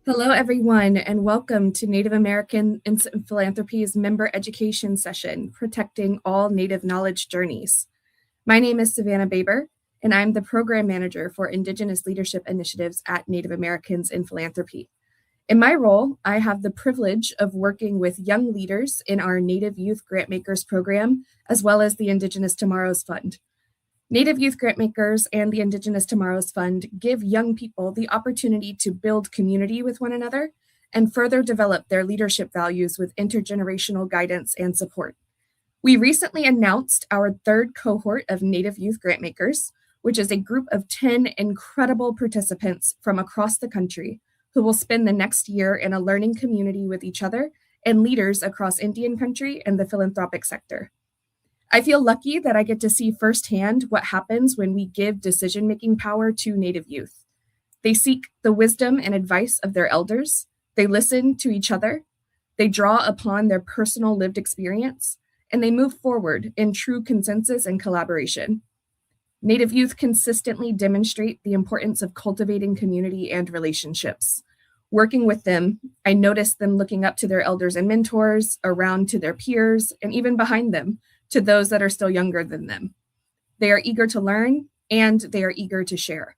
Hello, everyone, and welcome to Native American Philanthropy's member education session, Protecting All Native Knowledge Journeys. My name is Savannah Baber, and I'm the Program Manager for Indigenous Leadership Initiatives at Native Americans in Philanthropy. In my role, I have the privilege of working with young leaders in our Native Youth Grantmakers program, as well as the Indigenous Tomorrows Fund. Native Youth Grantmakers and the Indigenous Tomorrows Fund give young people the opportunity to build community with one another and further develop their leadership values with intergenerational guidance and support. We recently announced our third cohort of Native Youth Grantmakers, which is a group of 10 incredible participants from across the country who will spend the next year in a learning community with each other and leaders across Indian country and the philanthropic sector. I feel lucky that I get to see firsthand what happens when we give decision-making power to Native youth. They seek the wisdom and advice of their elders, they listen to each other, they draw upon their personal lived experience, and they move forward in true consensus and collaboration. Native youth consistently demonstrate the importance of cultivating community and relationships. Working with them, I noticed them looking up to their elders and mentors, around to their peers, and even behind them, to those that are still younger than them. They are eager to learn and they are eager to share.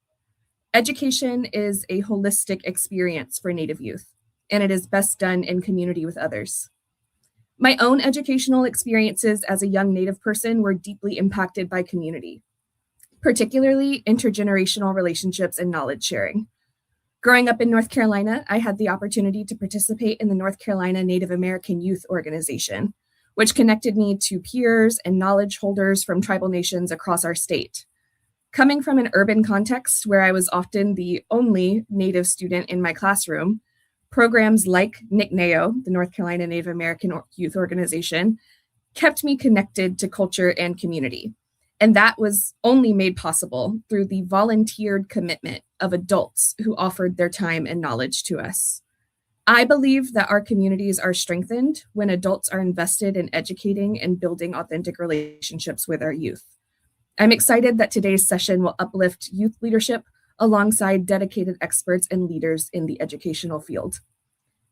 Education is a holistic experience for Native youth, and it is best done in community with others. My own educational experiences as a young Native person were deeply impacted by community, particularly intergenerational relationships and knowledge sharing. Growing up in North Carolina, I had the opportunity to participate in the North Carolina Native American Youth Organization, which connected me to peers and knowledge holders from tribal nations across our state. Coming from an urban context where I was often the only Native student in my classroom, programs like NCNAO, the North Carolina Native American Youth Organization, kept me connected to culture and community. And that was only made possible through the volunteered commitment of adults who offered their time and knowledge to us. I believe that our communities are strengthened when adults are invested in educating and building authentic relationships with our youth. I'm excited that today's session will uplift youth leadership alongside dedicated experts and leaders in the educational field.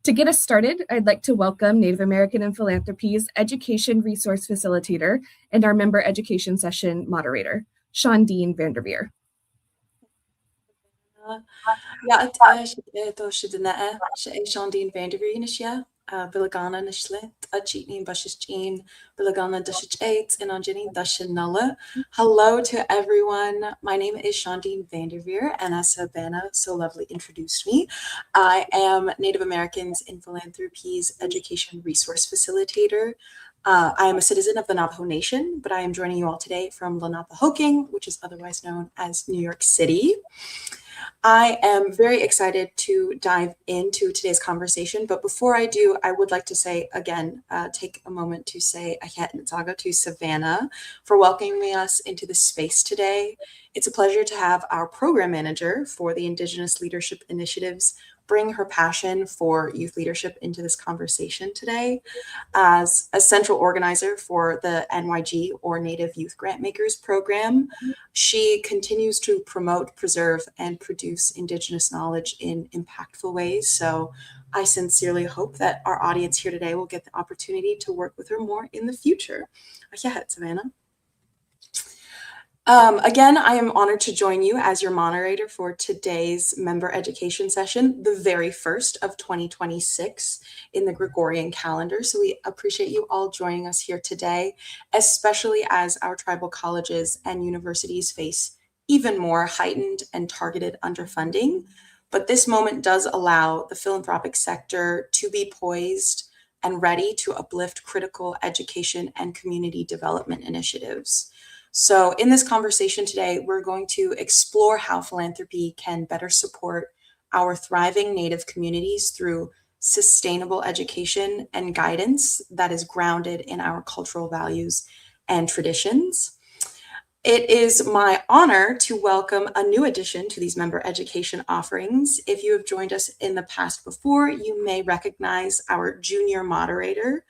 To get us started, I'd like to welcome Native American and Philanthropy's Education Resource Facilitator and our member education session moderator, Shondine Vanderveer. Ja, to shidna Shondine Vanderveer nishya Bilagana nishlet achitni bashishchin Bilagana dashich eight and anjini dashinala. Hello to everyone. My name is Shondine Vanderveer, and as Savannah so lovely introduced me, I am Native Americans in Philanthropy's Education Resource Facilitator. I am a citizen of the Navajo Nation, but I am joining you all today from Lenapehoking, which is otherwise known as New York City. I am very excited to dive into today's conversation, but before I do, I would like to say again, take a moment to say Ayet Nitsaga to Savannah for welcoming us into this space today. It's a pleasure to have our program manager for the Indigenous Leadership Initiatives bring her passion for youth leadership into this conversation today. As a central organizer for the NYG, or Native Youth Grantmakers program, she continues to promote, preserve, and produce Indigenous knowledge in impactful ways. So I sincerely hope that our audience here today will get the opportunity to work with her more in the future. Yeah, Savannah. Again, I am honored to join you as your moderator for today's member education session, the very first of 2026 in the Gregorian calendar. So we appreciate you all joining us here today, especially as our tribal colleges and universities face even more heightened and targeted underfunding. But this moment does allow the philanthropic sector to be poised and ready to uplift critical education and community development initiatives. So in this conversation today, we're going to explore how philanthropy can better support our thriving Native communities through sustainable education and guidance that is grounded in our cultural values and traditions. It is my honor to welcome a new addition to these member education offerings. If you have joined us in the past before, you may recognize our junior moderator.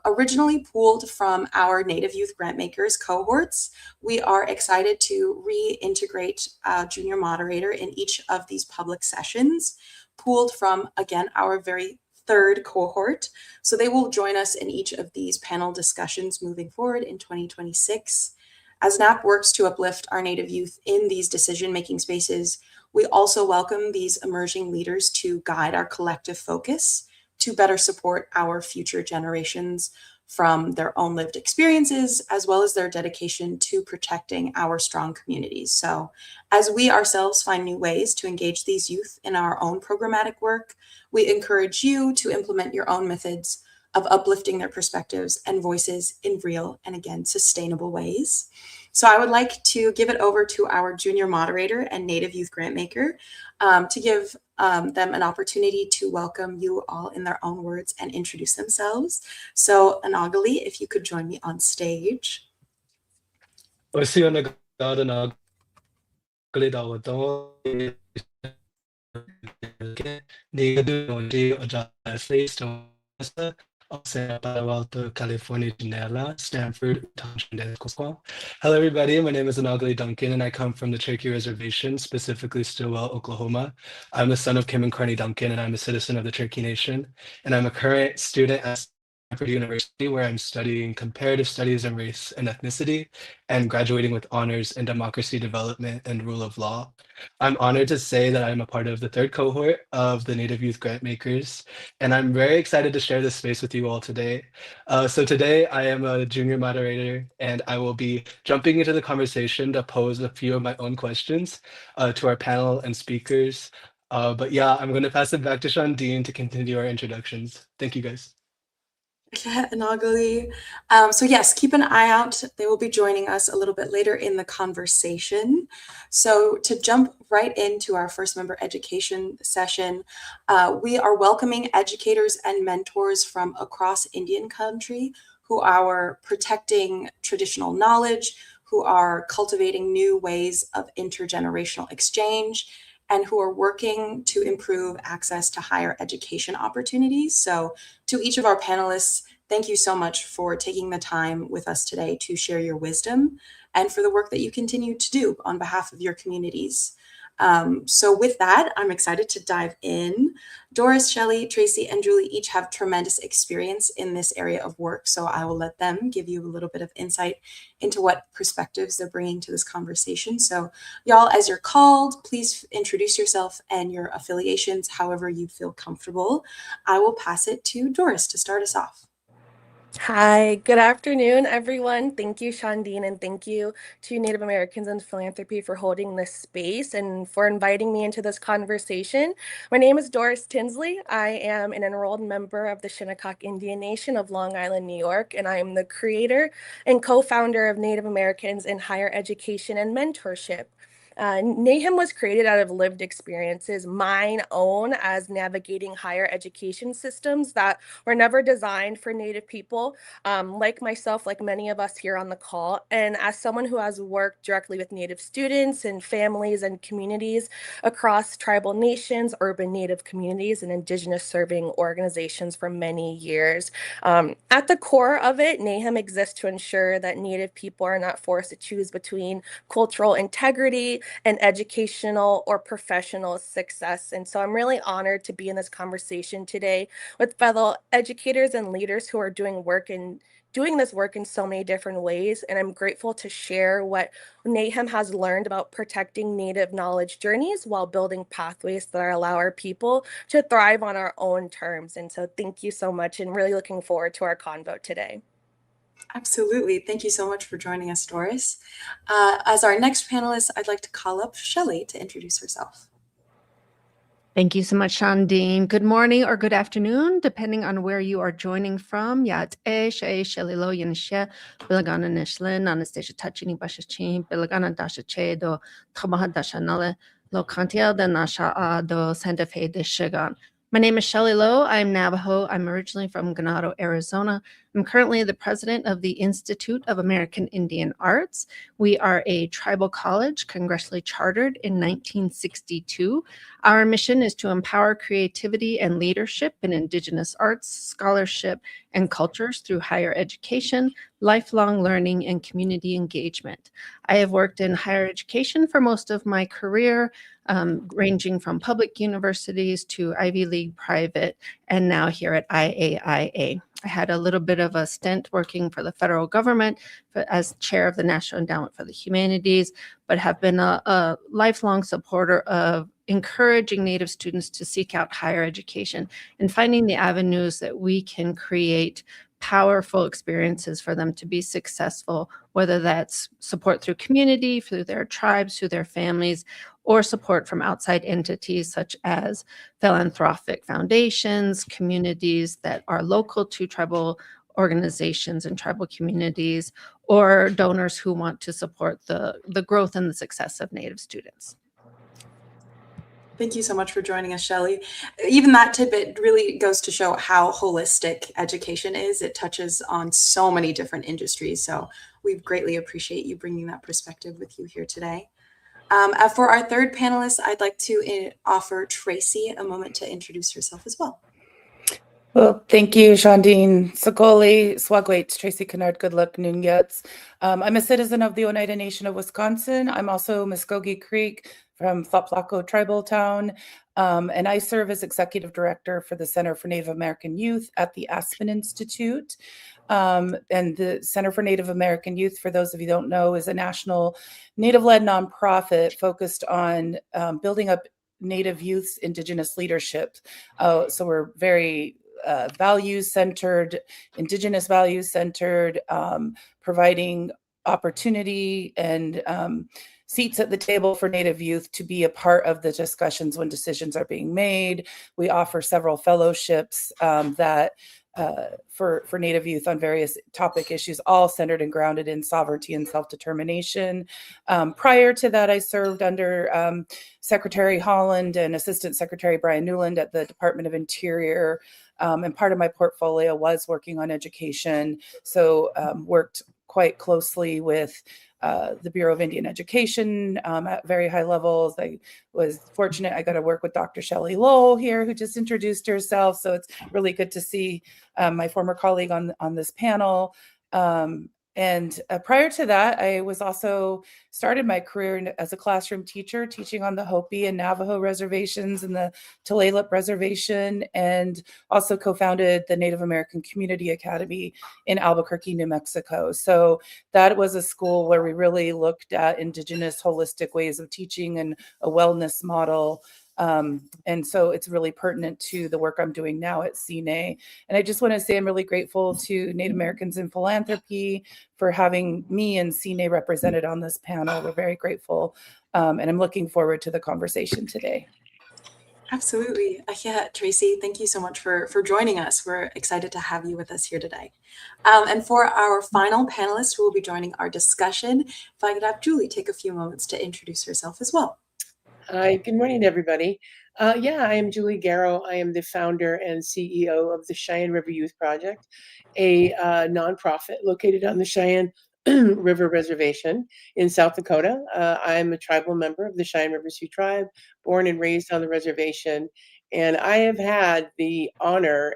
Originally pooled from our Native Youth Grantmakers cohorts, we are excited to reintegrate junior moderator in each of these public sessions, pooled from, again, our very third cohort. So they will join us in each of these panel discussions moving forward in 2026. As NAP works to uplift our Native youth in these decision-making spaces, we also welcome these emerging leaders to guide our collective focus to better support our future generations from their own lived experiences, as well as their dedication to protecting our strong communities. So as we ourselves find new ways to engage these youth in our own programmatic work, we encourage you to implement your own methods of uplifting their perspectives and voices in real and, again, sustainable ways. So I would like to give it over to our junior moderator and Native Youth Grantmaker to give them an opportunity to welcome you all in their own words and introduce themselves. So Anagali, if you could join me on stage. California, Stanford. Hello, everybody. My name is Anagali Duncan, and I come from the Cherokee Reservation, specifically Stillwell, Oklahoma. I'm the son of Kim and Carney Duncan, and I'm a citizen of the Cherokee Nation. And I'm a current student at Stanford University, where I'm studying comparative studies in race and ethnicity and graduating with honors in democracy development and rule of law. I'm honored to say that I'm a part of the third cohort of the Native Youth Grantmakers, and I'm very excited to share this space with you all today. So today I am a junior moderator, and I will be jumping into the conversation to pose a few of my own questions to our panel and speakers. But yeah, I'm going to pass it back to Shandine to continue our introductions. Thank you, guys. Yeah, Anagali. So yes, keep an eye out. They will be joining us a little bit later in the conversation. So to jump right into our first member education session, we are welcoming educators and mentors from across Indian country who are protecting traditional knowledge, who are cultivating new ways of intergenerational exchange, and who are working to improve access to higher education opportunities. So to each of our panelists, thank you so much for taking the time with us today to share your wisdom and for the work that you continue to do on behalf of your communities. So with that, I'm excited to dive in. Doris, Shelly, Tracy, and Julie each have tremendous experience in this area of work, so I will let them give you a little bit of insight into what perspectives they're bringing to this conversation. So y'all, as you're called, please introduce yourself and your affiliations however you feel comfortable. I will pass it to Doris to start us off. Hi, good afternoon, everyone. Thank you, Shandine, and thank you to Native Americans and Philanthropy for holding this space and for inviting me into this conversation. My name is Doris Tinsley. I am an enrolled member of the Shinnecock Indian Nation of Long Island, New York, and I am the creator and co-founder of Native Americans in Higher Education and Mentorship. NAHM was created out of lived experiences, mine own, as navigating higher education systems that were never designed for Native people, like myself, like many of us here on the call. And as someone who has worked directly with Native students and families and communities across tribal nations, urban Native communities, and Indigenous serving organizations for many years. At the core of it, NAHM exists to ensure that Native people are not forced to choose between cultural integrity and educational or professional success. And so I'm really honored to be in this conversation today with fellow educators and leaders who are doing this work in so many different ways. And I'm grateful to share what NAHM has learned about protecting Native knowledge journeys while building pathways that allow our people to thrive on our own terms. And so thank you so much, and really looking forward to our convo today. Absolutely. Thank you so much for joining us, Doris. As our next panelist, I'd like to call up Shelly to introduce herself. Thank you so much, Shandine. Good morning or good afternoon, depending on where you are joining from. Shelly Lowe, Yanishia, Bilagana Nishlin, Anastasia Tachini Bashachin, Bilagana Dasha Che, do Trabaja Dasha Nale, Lo Cantia de Nasha do Santa Fe de Shigan. My name is Shelly Lowe. I'm Navajo. I'm originally from Garreau, Arizona. I'm currently the president of the Institute of American Indian Arts. We are a tribal college, congressionally chartered in 1962. Our mission is to empower creativity and leadership in Indigenous arts, scholarship, and cultures through higher education, lifelong learning, and community engagement. I have worked in higher education for most of my career, ranging from public universities to Ivy League private, and now here at IAIA. I had a little bit of a stint working for the federal government as chair of the National Endowment for the Humanities, but have been a lifelong supporter of encouraging Native students to seek out higher education and finding the avenues that we can create powerful experiences for them to be successful, whether that's support through community, through their tribes, through their families, or support from outside entities such as philanthropic foundations, communities that are local to tribal organizations and tribal communities, or donors who want to support the growth and the success of Native students. Thank you so much for joining us, Shelly. Even that tidbit really goes to show how holistic education is. It touches on so many different industries. So we greatly appreciate you bringing that perspective with you here today. For our third panelist, I'd like to offer Tracy a moment to introduce herself as well. Well, thank you, Shondine Sokoli, Swagwaits, Tracy Canard Goodluck, Nunyats. I'm a citizen of the Oneida Nation of Wisconsin. I'm also Mvskoke Creek from Tlaplaco Tribal Town, and I serve as Executive Director for the Center for Native American Youth at the Aspen Institute. And the Center for Native American Youth, for those of you who don't know, is a national Native-led nonprofit focused on building up Native youth's Indigenous leadership. So we're very values-centered, Indigenous values-centered, providing opportunity and seats at the table for Native youth to be a part of the discussions when decisions are being made. We offer several fellowships that for Native youth on various topic issues, all centered and grounded in sovereignty and self-determination. Prior to that, I served under Secretary Holland and Assistant Secretary Brian Newland at the Department of Interior. And part of my portfolio was working on education. So worked quite closely with the Bureau of Indian Education at very high levels. I was fortunate I got to work with Dr. Shelly Lowe here, who just introduced herself. So it's really good to see my former colleague on this panel. And prior to that, I was also started my career as a classroom teacher, teaching on the Hopi and Navajo reservations and the Tulalip Reservation, and also co-founded the Native American Community Academy in Albuquerque, New Mexico. So that was a school where we really looked at Indigenous holistic ways of teaching and a wellness model. And so it's really pertinent to the work I'm doing now at CNA. And I just want to say I'm really grateful to Native Americans in Philanthropy for having me and CNA represented on this panel. We're very grateful. And I'm looking forward to the conversation today. Absolutely. Yeah, Tracy, thank you so much for joining us. We're excited to have you with us here today. And for our final panelist who will be joining our discussion, if I could have Julie take a few moments to introduce herself as well. Hi, good morning, everybody. I am Julie Garreau. I am the founder and CEO of the Cheyenne River Youth Project, a nonprofit located on the Cheyenne River Reservation in South Dakota. I'm a tribal member of the Cheyenne River Sioux Tribe, born and raised on the reservation. And I have had the honor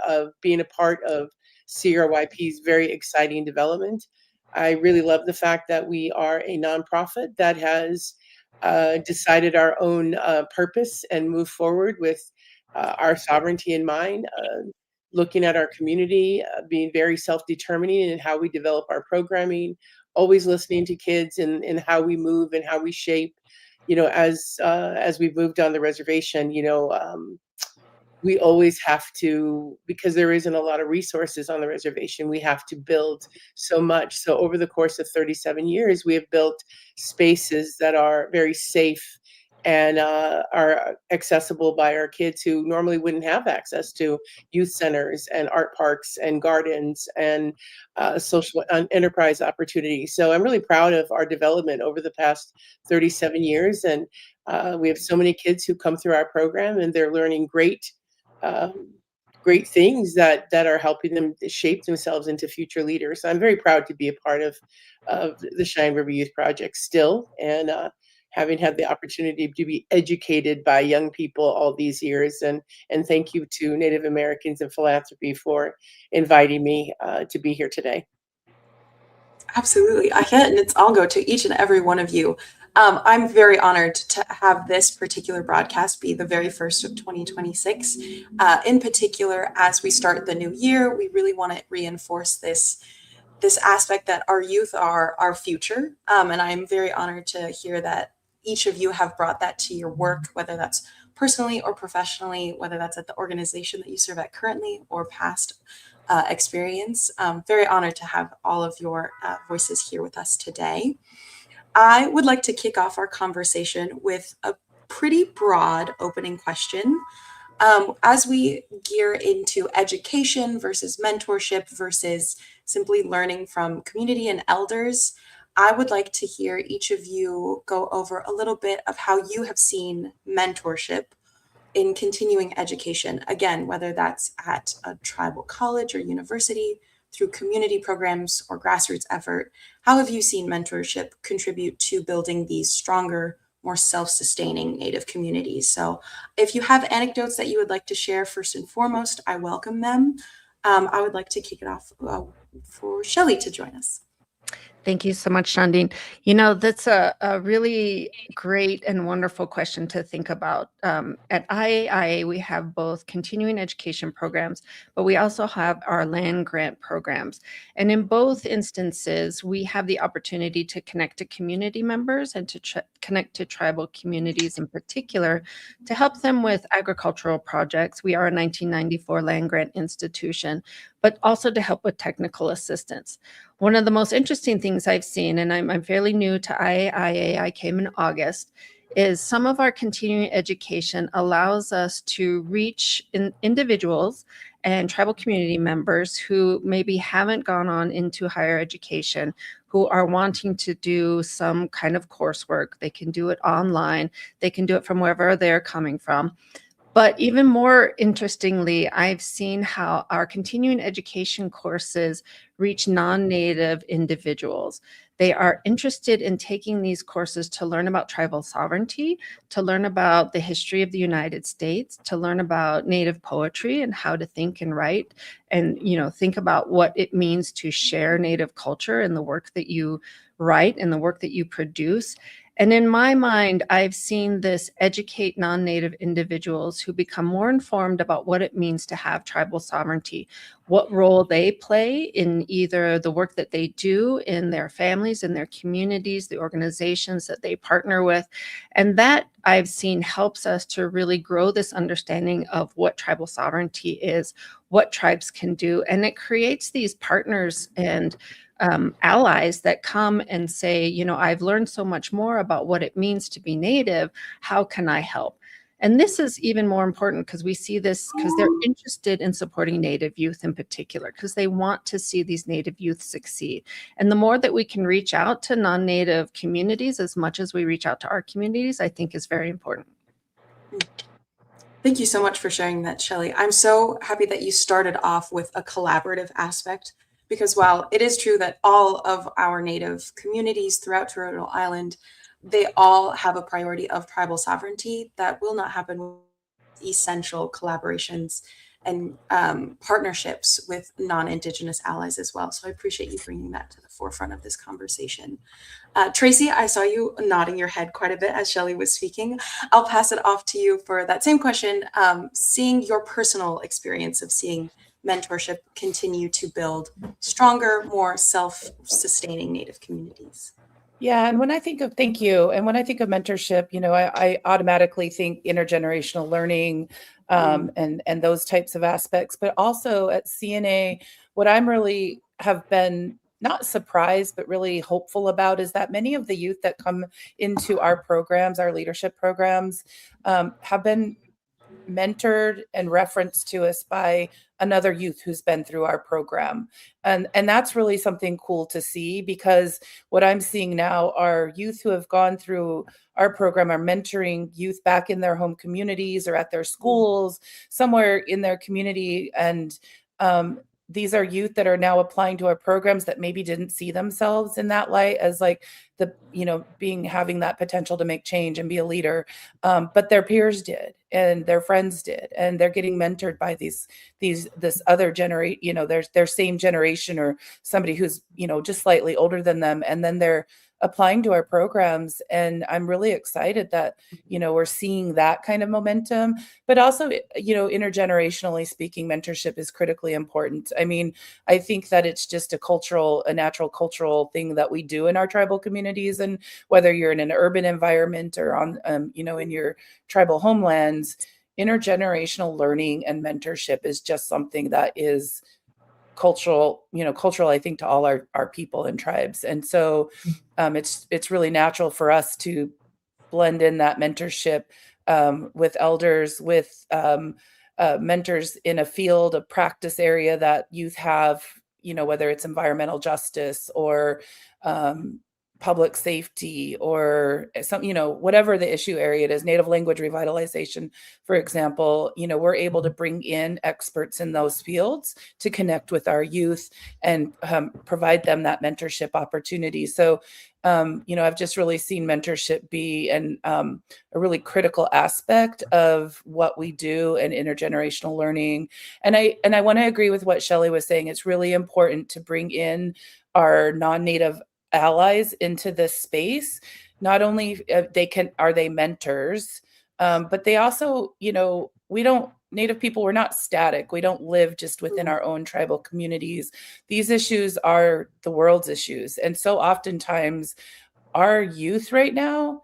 of being a part of CRYP's very exciting development. I really love the fact that we are a nonprofit that has decided our own purpose and move forward with our sovereignty in mind, looking at our community, being very self-determining in how we develop our programming, always listening to kids and how we move and how we shape, as we've moved on the reservation, we always have to, because there isn't a lot of resources on the reservation, we have to build so much. So over the course of 37 years, we have built spaces that are very safe and are accessible by our kids who normally wouldn't have access to youth centers and art parks and gardens and social enterprise opportunities. So I'm really proud of our development over the past 37 years. And we have so many kids who come through our program and they're learning great great things that are helping them shape themselves into future leaders. So I'm very proud to be a part of the Cheyenne River Youth Project still, and having had the opportunity to be educated by young people all these years. And thank you to Native Americans and Philanthropy for inviting me to be here today. Absolutely. I hit, and I'll go to each and every one of you. I'm very honored to have this particular broadcast be the very first of 2026. In particular, as we start the new year, we really want to reinforce this aspect that our youth are our future. And I'm very honored to hear that each of you have brought that to your work, whether that's personally or professionally, whether that's at the organization that you serve at currently or past experience. Very honored to have all of your voices here with us today. I would like to kick off our conversation with a pretty broad opening question. As we gear into education versus mentorship versus simply learning from community and elders, I would like to hear each of you go over a little bit of how you have seen mentorship in continuing education. Again, whether that's at a tribal college or university, through community programs or grassroots effort, how have you seen mentorship contribute to building these stronger, more self-sustaining Native communities? So if you have anecdotes that you would like to share, first and foremost, I welcome them. I would like to kick it off for Shelly to join us. Thank you so much, Shandine. That's a really great and wonderful question to think about. At IAIA, we have both continuing education programs, but we also have our land grant programs. And in both instances, we have the opportunity to connect to community members and to connect to tribal communities in particular to help them with agricultural projects. We are a 1994 land grant institution, but also to help with technical assistance. One of the most interesting things I've seen, and I'm fairly new to IAIA, I came in August, is some of our continuing education allows us to reach individuals and tribal community members who maybe haven't gone on into higher education, who are wanting to do some kind of coursework. They can do it online. They can do it from wherever they're coming from. But even more interestingly, I've seen how our continuing education courses reach non-Native individuals. They are interested in taking these courses to learn about tribal sovereignty, to learn about the history of the United States, to learn about Native poetry and how to think and write, and think about what it means to share Native culture in the work that you write and the work that you produce. And in my mind, I've seen this educate non-Native individuals who become more informed about what it means to have tribal sovereignty, what role they play in either the work that they do in their families, in their communities, the organizations that they partner with. And that I've seen helps us to really grow this understanding of what tribal sovereignty is, what tribes can do. And it creates these partners and allies that come and say, I've learned so much more about what it means to be Native. How can I help? And this is even more important because we see this because they're interested in supporting Native youth in particular, because they want to see these Native youth succeed. And the more that we can reach out to non-Native communities as much as we reach out to our communities, I think is very important. Thank you so much for sharing that, Shelly. I'm so happy that you started off with a collaborative aspect, because while it is true that all of our Native communities throughout Turtle Island, they all have a priority of tribal sovereignty, that will not happen with essential collaborations and partnerships with non-Indigenous allies as well. So I appreciate you bringing that to the forefront of this conversation. Tracy, I saw you nodding your head quite a bit as Shelly was speaking. I'll pass it off to you for that same question, seeing your personal experience of seeing mentorship continue to build stronger, more self-sustaining Native communities. Yeah, and when I think of thank you, and when I think of mentorship, I automatically think intergenerational learning and those types of aspects. But also at CNA, what I'm really have been not surprised, but really hopeful about is that many of the youth that come into our programs, our leadership programs, have been mentored and referenced to us by another youth who's been through our program. And that's really something cool to see, because what I'm seeing now are youth who have gone through our program are mentoring youth back in their home communities or at their schools, somewhere in their community. And these are youth that are now applying to our programs that maybe didn't see themselves in that light as like the, having that potential to make change and be a leader. But their peers did, and their friends did, and they're getting mentored by this other generation, their same generation, or somebody who's, just slightly older than them. And then they're applying to our programs. And I'm really excited that, we're seeing that kind of momentum, but also, intergenerationally speaking, mentorship is critically important. I mean, I think that it's just a natural cultural thing that we do in our tribal communities. And whether you're in an urban environment or on, in your tribal homelands, intergenerational learning and mentorship is just something that is cultural, I think, to all our people and tribes. And so it's really natural for us to blend in that mentorship with elders, with mentors in a field, a practice area that youth have, whether it's environmental justice or public safety or some, whatever the issue area it is, native language revitalization, for example, we're able to bring in experts in those fields to connect with our youth and provide them that mentorship opportunity. So, I've just really seen mentorship be a really critical aspect of what we do in intergenerational learning. And I want to agree with what Shelly was saying. It's really important to bring in our non-Native allies into this space. Not only are they mentors, but they also, Native people, we're not static. We don't live just within our own tribal communities. These issues are the world's issues. And so oftentimes our youth right now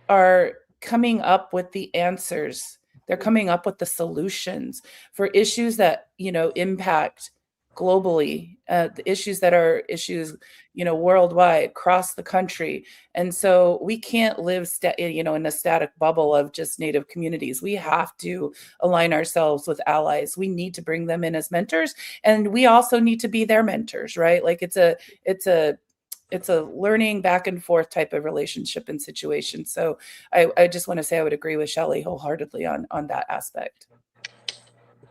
are coming up with the answers. They're coming up with the solutions for issues that, impact globally, the issues that are issues, worldwide, across the country. And so we can't live, in a static bubble of just Native communities. We have to align ourselves with allies. We need to bring them in as mentors, and we also need to be their mentors, right? Like it's a learning back and forth type of relationship and situation. So I just want to say I would agree with Shelly wholeheartedly on that aspect.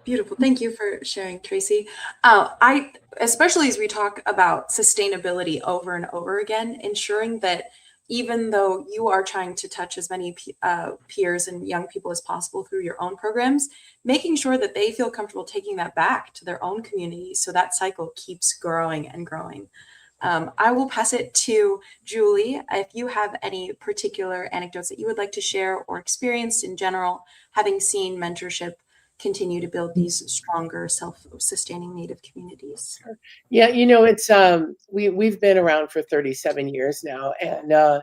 Beautiful. Thank you for sharing, Tracy. Especially as we talk about sustainability over and over again, ensuring that even though you are trying to touch as many peers and young people as possible through your own programs, making sure that they feel comfortable taking that back to their own communities so that cycle keeps growing and growing. I will pass it to Julie. If you have any particular anecdotes that you would like to share or experienced in general, having seen mentorship continue to build these stronger self-sustaining Native communities. Yeah, it's we've been around for 37 years now, and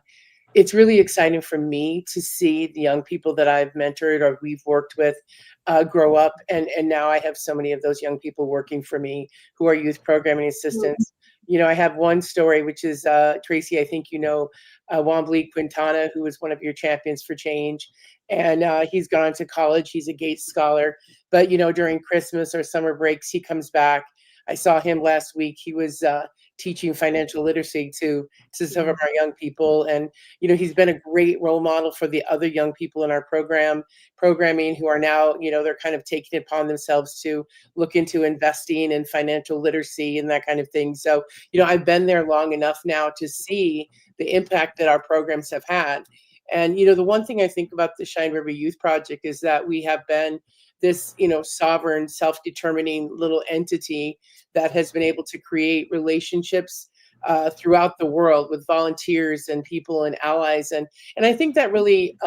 it's really exciting for me to see the young people that I've mentored or we've worked with grow up, and now I have so many of those young people working for me who are youth programming assistants. I have one story, which is Tracy, I think Wambly Quintana, who was one of your champions for change. And he's gone to college. He's a Gates scholar. But, during Christmas or summer breaks, he comes back. I saw him last week. He was teaching financial literacy to some of our young people. And, he's been a great role model for the other young people in our programming who are now, they're kind of taking it upon themselves to look into investing in financial literacy and that kind of thing. So, I've been there long enough now to see the impact that our programs have had. And, the one thing I think about the Cheyenne River Youth Project is that we have been this, sovereign, self-determining little entity that has been able to create relationships throughout the world with volunteers and people and allies. And I think that really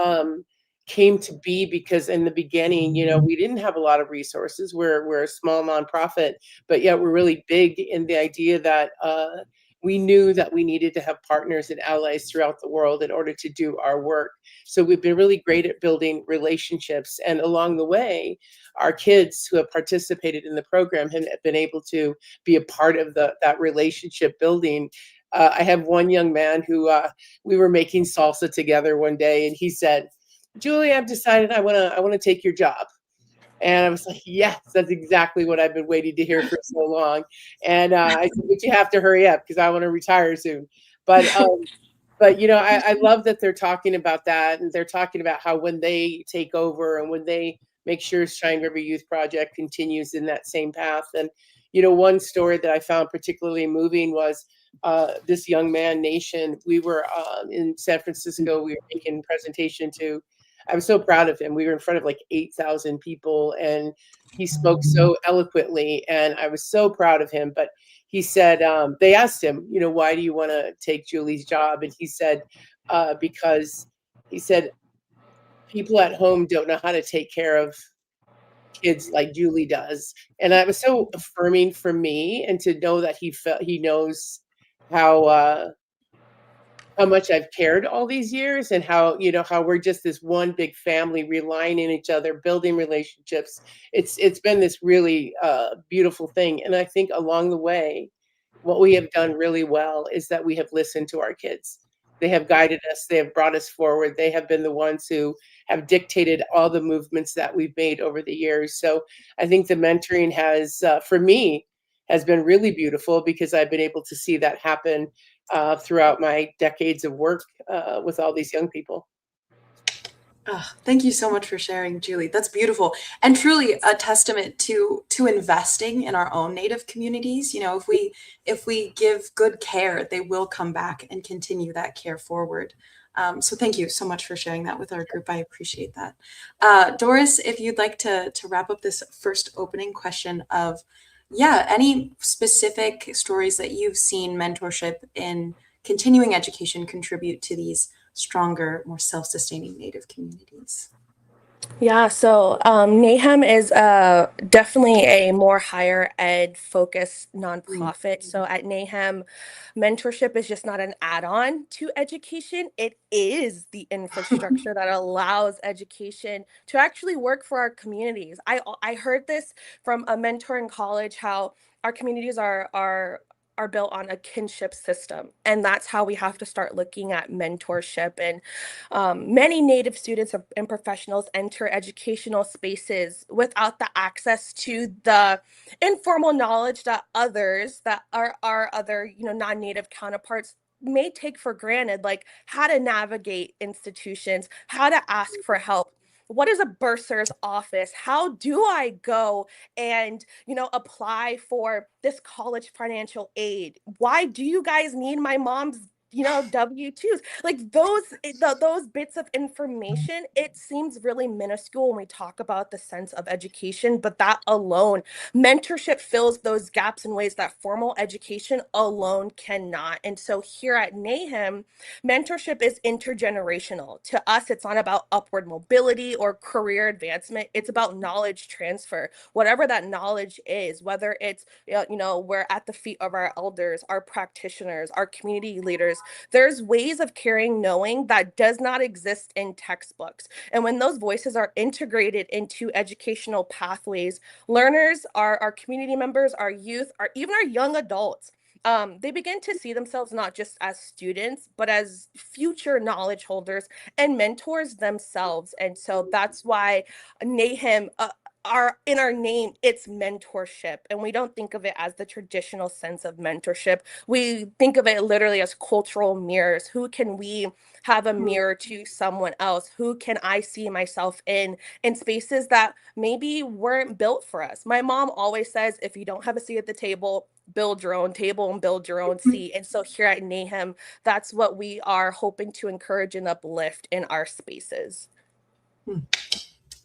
came to be because in the beginning, we didn't have a lot of resources. We're a small nonprofit, but yet we're really big in the idea that we knew that we needed to have partners and allies throughout the world in order to do our work. So we've been really great at building relationships. And along the way, our kids who have participated in the program have been able to be a part of that relationship building. I have one young man who we were making salsa together one day, and he said, "Julie, I've decided I want to take your job." And I was like, yes, that's exactly what I've been waiting to hear for so long. And I said, but you have to hurry up because I want to retire soon. But I love that they're talking about that, and they're talking about how when they take over and when they make sure Cheyenne River Youth Project continues in that same path. And one story that I found particularly moving was this young man, Nation. We were in San Francisco. We were making a presentation to. I was so proud of him. We were in front of like 8,000 people, and he spoke so eloquently, and I was so proud of him. But he said, they asked him, why do you want to take Julie's job? And he said, because he said, people at home don't know how to take care of kids like Julie does. And that was so affirming for me, and to know that he knows how much I've cared all these years, and how we're just this one big family, relying on each other, building relationships. It's been this really beautiful thing. And I think along the way, what we have done really well is that we have listened to our kids. They have guided us. They have brought us forward. They have been the ones who have dictated all the movements that we've made over the years. So I think the mentoring for me, has been really beautiful, because I've been able to see that happen throughout my decades of work with all these young people. Oh, thank you so much for sharing, Julie. That's beautiful, and truly a testament to investing in our own Native communities. If we give good care, they will come back and continue that care forward. So thank you so much for sharing that with our group. I appreciate that. Doris, if you'd like to wrap up this first opening question of, any specific stories that you've seen mentorship in continuing education contribute to these stronger, more self-sustaining Native communities? Yeah, so NAHAM is definitely a more higher ed focused nonprofit. So at NAHAM, mentorship is just not an add-on to education. It is the infrastructure that allows education to actually work for our communities. I heard this from a mentor in college, how our communities are built on a kinship system, and that's how we have to start looking at mentorship. And many Native students and professionals enter educational spaces without the access to the informal knowledge that others that are our other non-Native counterparts may take for granted, like how to navigate institutions, how to ask for help. What is a bursar's office? How do I go and apply for this college financial aid? Why do you guys need my mom's W-2s? Like those bits of information, it seems really minuscule when we talk about the sense of education, but that alone, mentorship fills those gaps in ways that formal education alone cannot. And so here at NAHAM, mentorship is intergenerational. To us, it's not about upward mobility or career advancement. It's about knowledge transfer, whatever that knowledge is, whether it's, we're at the feet of our elders, our practitioners, our community leaders. There's ways of carrying knowing that does not exist in textbooks. And when those voices are integrated into educational pathways, learners, our community members, our youth, even our young adults, they begin to see themselves not just as students, but as future knowledge holders and mentors themselves. And so that's why NAHAM, in our name, it's mentorship. And we don't think of it as the traditional sense of mentorship. We think of it literally as cultural mirrors. Who can we have a mirror to someone else? Who can I see myself in spaces that maybe weren't built for us? My mom always says, if you don't have a seat at the table, build your own table and build your own seat. And so here at NAHAM, that's what we are hoping to encourage and uplift in our spaces.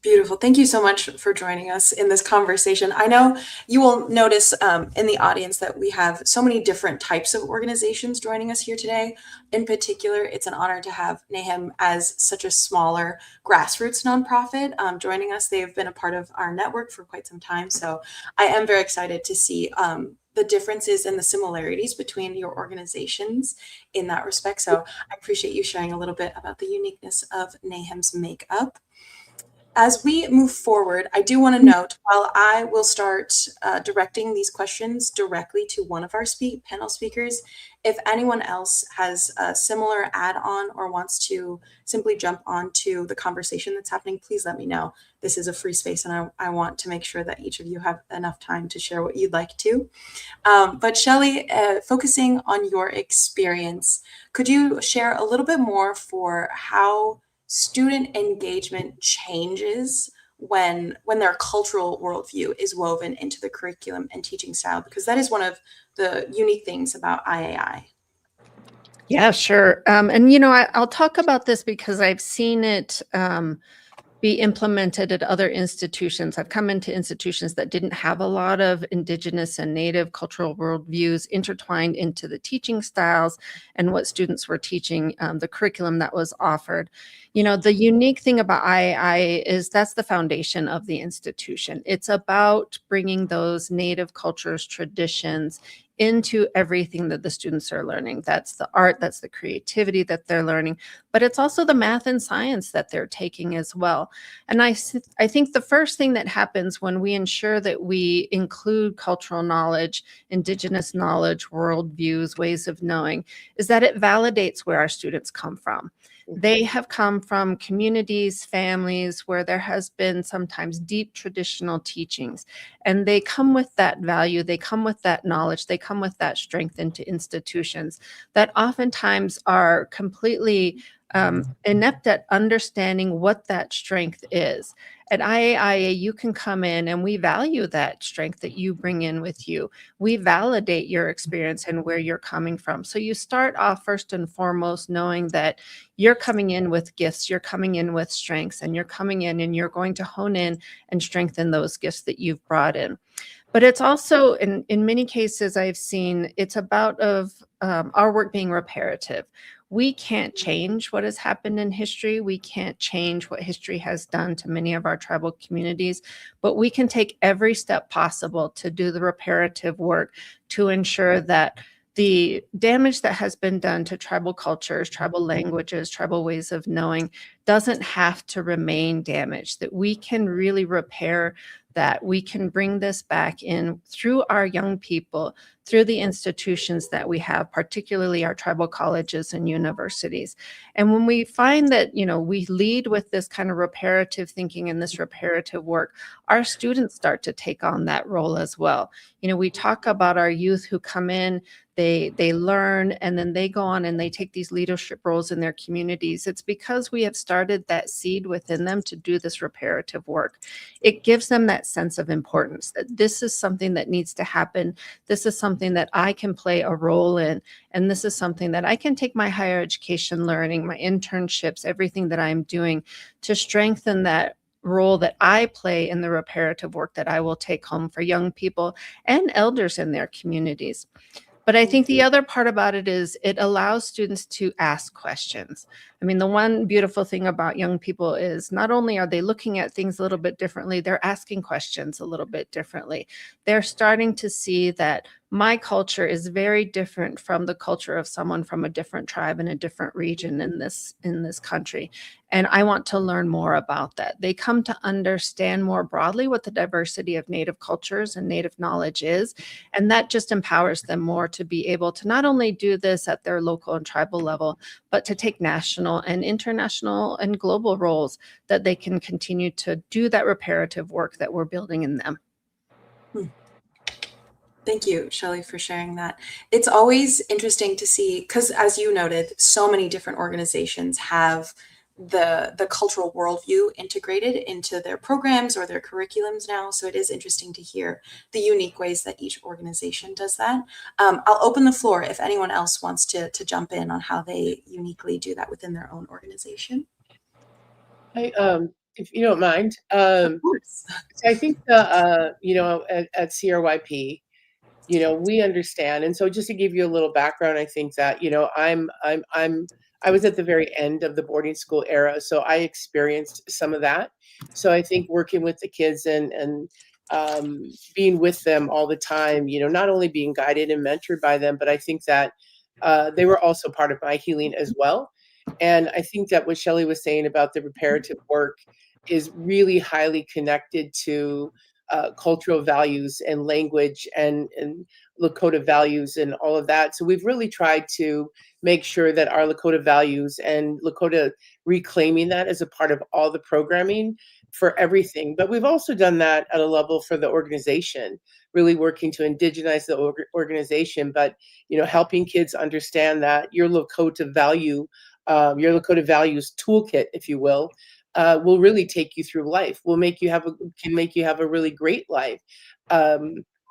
Beautiful. Thank you so much for joining us in this conversation. I know you will notice in the audience that we have so many different types of organizations joining us here today. In particular, it's an honor to have NAHAM as such a smaller grassroots nonprofit joining us. They have been a part of our network for quite some time. So I am very excited to see the differences and the similarities between your organizations in that respect. So I appreciate you sharing a little bit about the uniqueness of NAHAM's makeup. As we move forward, I do want to note, while I will start directing these questions directly to one of our panel speakers, if anyone else has a similar add-on or wants to simply jump onto the conversation that's happening, please let me know. This is a free space, and I want to make sure that each of you have enough time to share what you'd like to. But Shelly, focusing on your experience, could you share a little bit more for how student engagement changes when their cultural worldview is woven into the curriculum and teaching style? Because that is one of the unique things about IAI. Yeah, sure. And, I'll talk about this because I've seen it be implemented at other institutions. I've come into institutions that didn't have a lot of Indigenous and Native cultural worldviews intertwined into the teaching styles and what students were teaching, the curriculum that was offered. The unique thing about IAI is that's the foundation of the institution. It's about bringing those Native cultures, traditions into everything that the students are learning. That's the art, that's the creativity that they're learning, but it's also the math and science that they're taking as well. And I think the first thing that happens when we ensure that we include cultural knowledge, Indigenous knowledge, worldviews, ways of knowing, is that it validates where our students come from. They have come from communities, families where there has been sometimes deep traditional teachings, and they come with that value, they come with that knowledge, they come with that strength into institutions that oftentimes are completely inept at understanding what that strength is. At IAIA, you can come in and we value that strength that you bring in with you. We validate your experience and where you're coming from. So you start off first and foremost knowing that you're coming in with gifts, you're coming in with strengths, and you're coming in and you're going to hone in and strengthen those gifts that you've brought in. But it's also, in many cases I've seen, it's about our work being reparative. We can't change what has happened in history. We can't change what history has done to many of our tribal communities, but we can take every step possible to do the reparative work to ensure that the damage that has been done to tribal cultures, tribal languages, tribal ways of knowing doesn't have to remain damaged, that we can really repair that. We can bring this back in through our young people, through the institutions that we have, particularly our tribal colleges and universities. And when we find that, we lead with this kind of reparative thinking and this reparative work, our students start to take on that role as well. We talk about our youth who come in, they learn, and then they go on and they take these leadership roles in their communities. It's because we have started that seed within them to do this reparative work. It gives them that sense of importance, that this is something that needs to happen. This is something that I can play a role in. And this is something that I can take my higher education learning, my internships, everything that I'm doing to strengthen that role that I play in the reparative work that I will take home for young people and elders in their communities. But I think the other part about it is it allows students to ask questions. I mean, the one beautiful thing about young people is not only are they looking at things a little bit differently, they're asking questions a little bit differently. They're starting to see that my culture is very different from the culture of someone from a different tribe in a different region in this country. And I want to learn more about that. They come to understand more broadly what the diversity of Native cultures and Native knowledge is. And that just empowers them more to be able to not only do this at their local and tribal level, but to take national and international and global roles that they can continue to do that reparative work that we're building in them. Thank you, Shelly, for sharing that. It's always interesting to see, because as you noted, so many different organizations have the cultural worldview integrated into their programs or their curriculums now. So it is interesting to hear the unique ways that each organization does that. I'll open the floor if anyone else wants to jump in on how they uniquely do that within their own organization. If you don't mind, Of course. I think at CRYP, we understand. And so just to give you a little background, I think that, I was at the very end of the boarding school era, so I experienced some of that. So I think working with the kids and being with them all the time, not only being guided and mentored by them, but I think that they were also part of my healing as well. And I think that what Shelly was saying about the reparative work is really highly connected to cultural values and language and Lakota values and all of that. So we've really tried to make sure that our Lakota values and Lakota reclaiming that as a part of all the programming for everything. But we've also done that at a level for the organization, really working to indigenize the organization, but helping kids understand that your Lakota values toolkit, if you will really take you through life. Can make you have a really great life.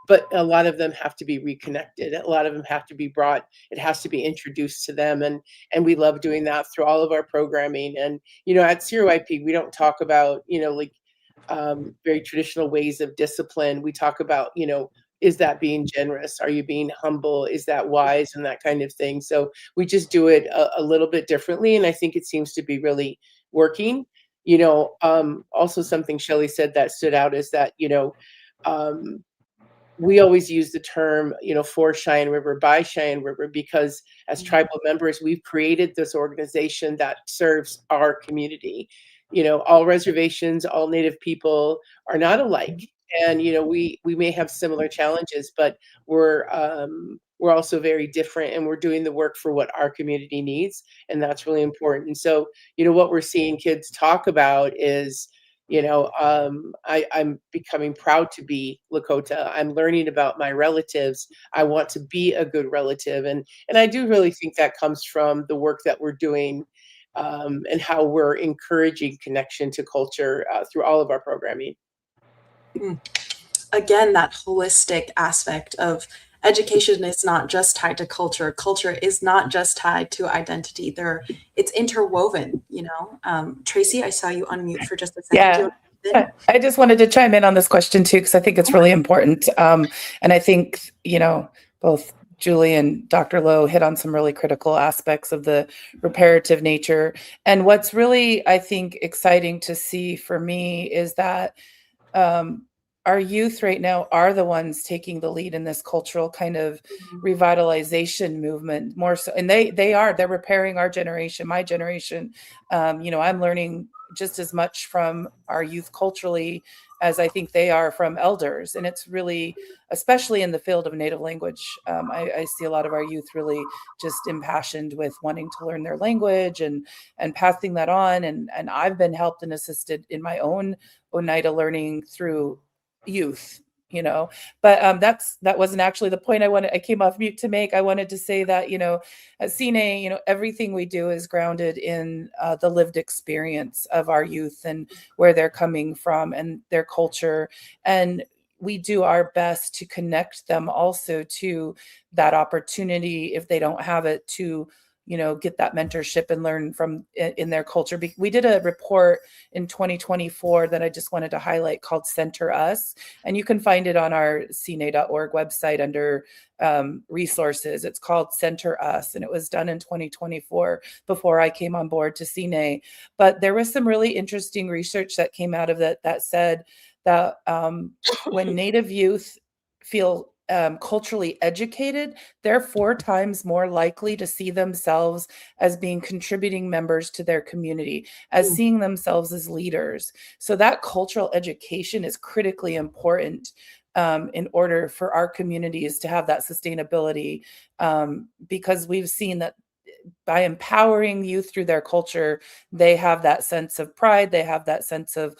But a lot of them have to be reconnected. A lot of them have to be brought. It has to be introduced to them, and we love doing that through all of our programming. And at CRYP, we don't talk about very traditional ways of discipline. We talk about is that being generous? Are you being humble? Is that wise? And that kind of thing. So we just do it a little bit differently, and I think it seems to be really working. Also something Shelly said that stood out is that we always use the term, for Cheyenne River, by Cheyenne River, because as tribal members, we've created this organization that serves our community. All reservations, all Native people are not alike. And, we may have similar challenges, but we're also very different, and we're doing the work for what our community needs. And that's really important. And so, what we're seeing kids talk about is, I'm becoming proud to be Lakota. I'm learning about my relatives. I want to be a good relative. And I do really think that comes from the work that we're doing and how we're encouraging connection to culture through all of our programming. Again, that holistic aspect of education is not just tied to culture. Culture is not just tied to identity. It's interwoven, Tracy, I saw you unmute for just a second. Yeah. I just wanted to chime in on this question too, because I think it's really important. And I think, both Julie and Dr. Lowe hit on some really critical aspects of the reparative nature. And what's really, I think, exciting to see for me is that our youth right now are the ones taking the lead in this cultural kind of revitalization movement more so. And they're repairing our generation, my generation. I'm learning just as much from our youth culturally as I think they are from elders. And it's really, especially in the field of Native language, I see a lot of our youth really just impassioned with wanting to learn their language and passing that on. And I've been helped and assisted in my own Oneida learning through youth, but that wasn't actually the point I came off mute to make. I wanted to say that, at CNA, everything we do is grounded in the lived experience of our youth and where they're coming from and their culture. And we do our best to connect them also to that opportunity, if they don't have it, to get that mentorship and learn from in their culture. We did a report in 2024 that I just wanted to highlight called Center Us. And you can find it on our cna.org website under resources. It's called Center Us. And it was done in 2024 before I came on board to CNA. But there was some really interesting research that came out of it that said that when Native youth feel culturally educated, they're 4 times more likely to see themselves as being contributing members to their community, as seeing themselves as leaders. So that cultural education is critically important in order for our communities to have that sustainability, because we've seen that by empowering youth through their culture, they have that sense of pride, they have that sense of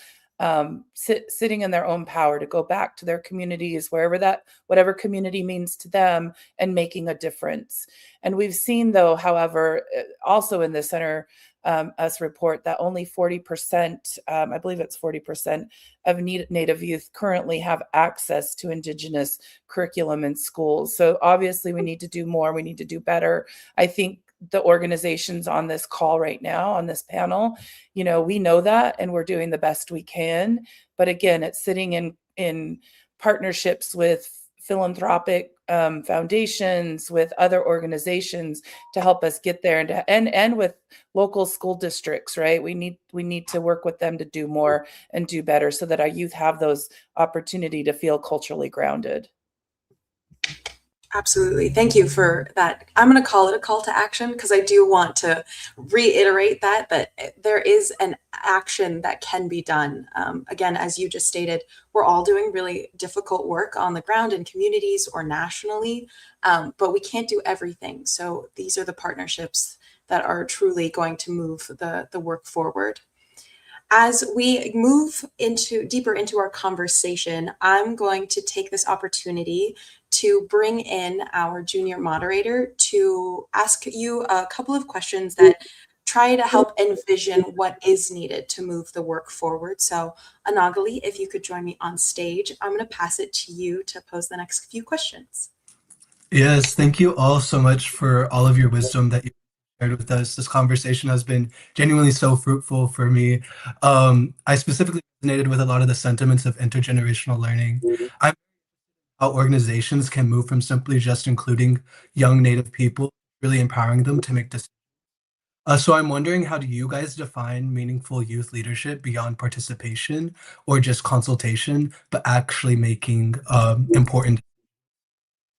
sitting in their own power to go back to their communities, whatever community means to them, and making a difference. And we've seen, though, however, also in the Center Us report, that only 40%, I believe it's 40% of Native youth currently have access to Indigenous curriculum in schools. So obviously we need to do more. We need to do better. I think the organizations on this call right now, on this panel, we know that, and we're doing the best we can. But again, it's sitting in partnerships with philanthropic foundations, with other organizations to help us get there, and with local school districts, right? We need to work with them to do more and do better so that our youth have those opportunity to feel culturally grounded. Absolutely. Thank you for that. I'm going to call it a call to action because I do want to reiterate that there is an action that can be done. Again, as you just stated, we're all doing really difficult work on the ground in communities or nationally, but we can't do everything. So these are the partnerships that are truly going to move the work forward. As we move deeper into our conversation, I'm going to take this opportunity to bring in our junior moderator to ask you a couple of questions that try to help envision what is needed to move the work forward. So Anagali, if you could join me on stage, I'm going to pass it to you to pose the next few questions. Yes, thank you all so much for all of your wisdom that you shared with us. This conversation has been genuinely so fruitful for me. I specifically resonated with a lot of the sentiments of intergenerational learning. I'm how organizations can move from simply just including young Native people, really empowering them to make decisions. So I'm wondering, how do you guys define meaningful youth leadership beyond participation or just consultation, but actually making important?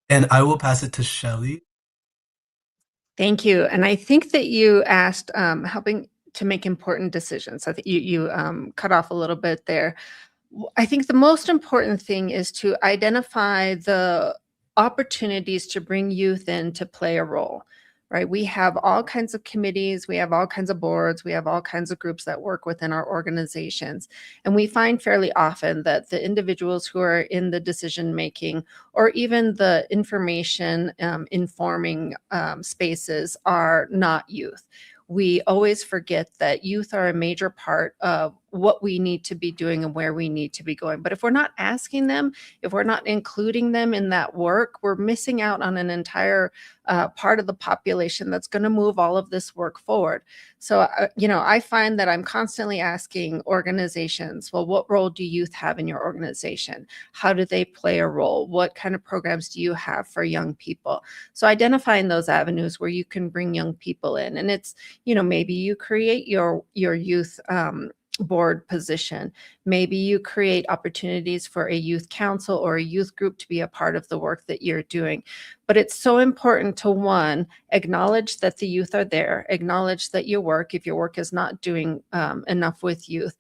And I will pass it to Shelly. Thank you. And I think that you asked helping to make important decisions. I think you cut off a little bit there. I think the most important thing is to identify the opportunities to bring youth in to play a role, right? We have all kinds of committees, we have all kinds of boards, we have all kinds of groups that work within our organizations. And we find fairly often that the individuals who are in the decision making or even the information informing spaces are not youth. We always forget that youth are a major part of what we need to be doing and where we need to be going. But if we're not asking them, if we're not including them in that work, we're missing out on an entire part of the population that's going to move all of this work forward. So, I find that I'm constantly asking organizations, well, what role do youth have in your organization? How do they play a role? What kind of programs do you have for young people? So identifying those avenues where you can bring young people in. And it's, maybe you create your youth board position. Maybe you create opportunities for a youth council or a youth group to be a part of the work that you're doing. But it's so important to, one, acknowledge that the youth are there, acknowledge that your work, if your work is not doing enough with youth,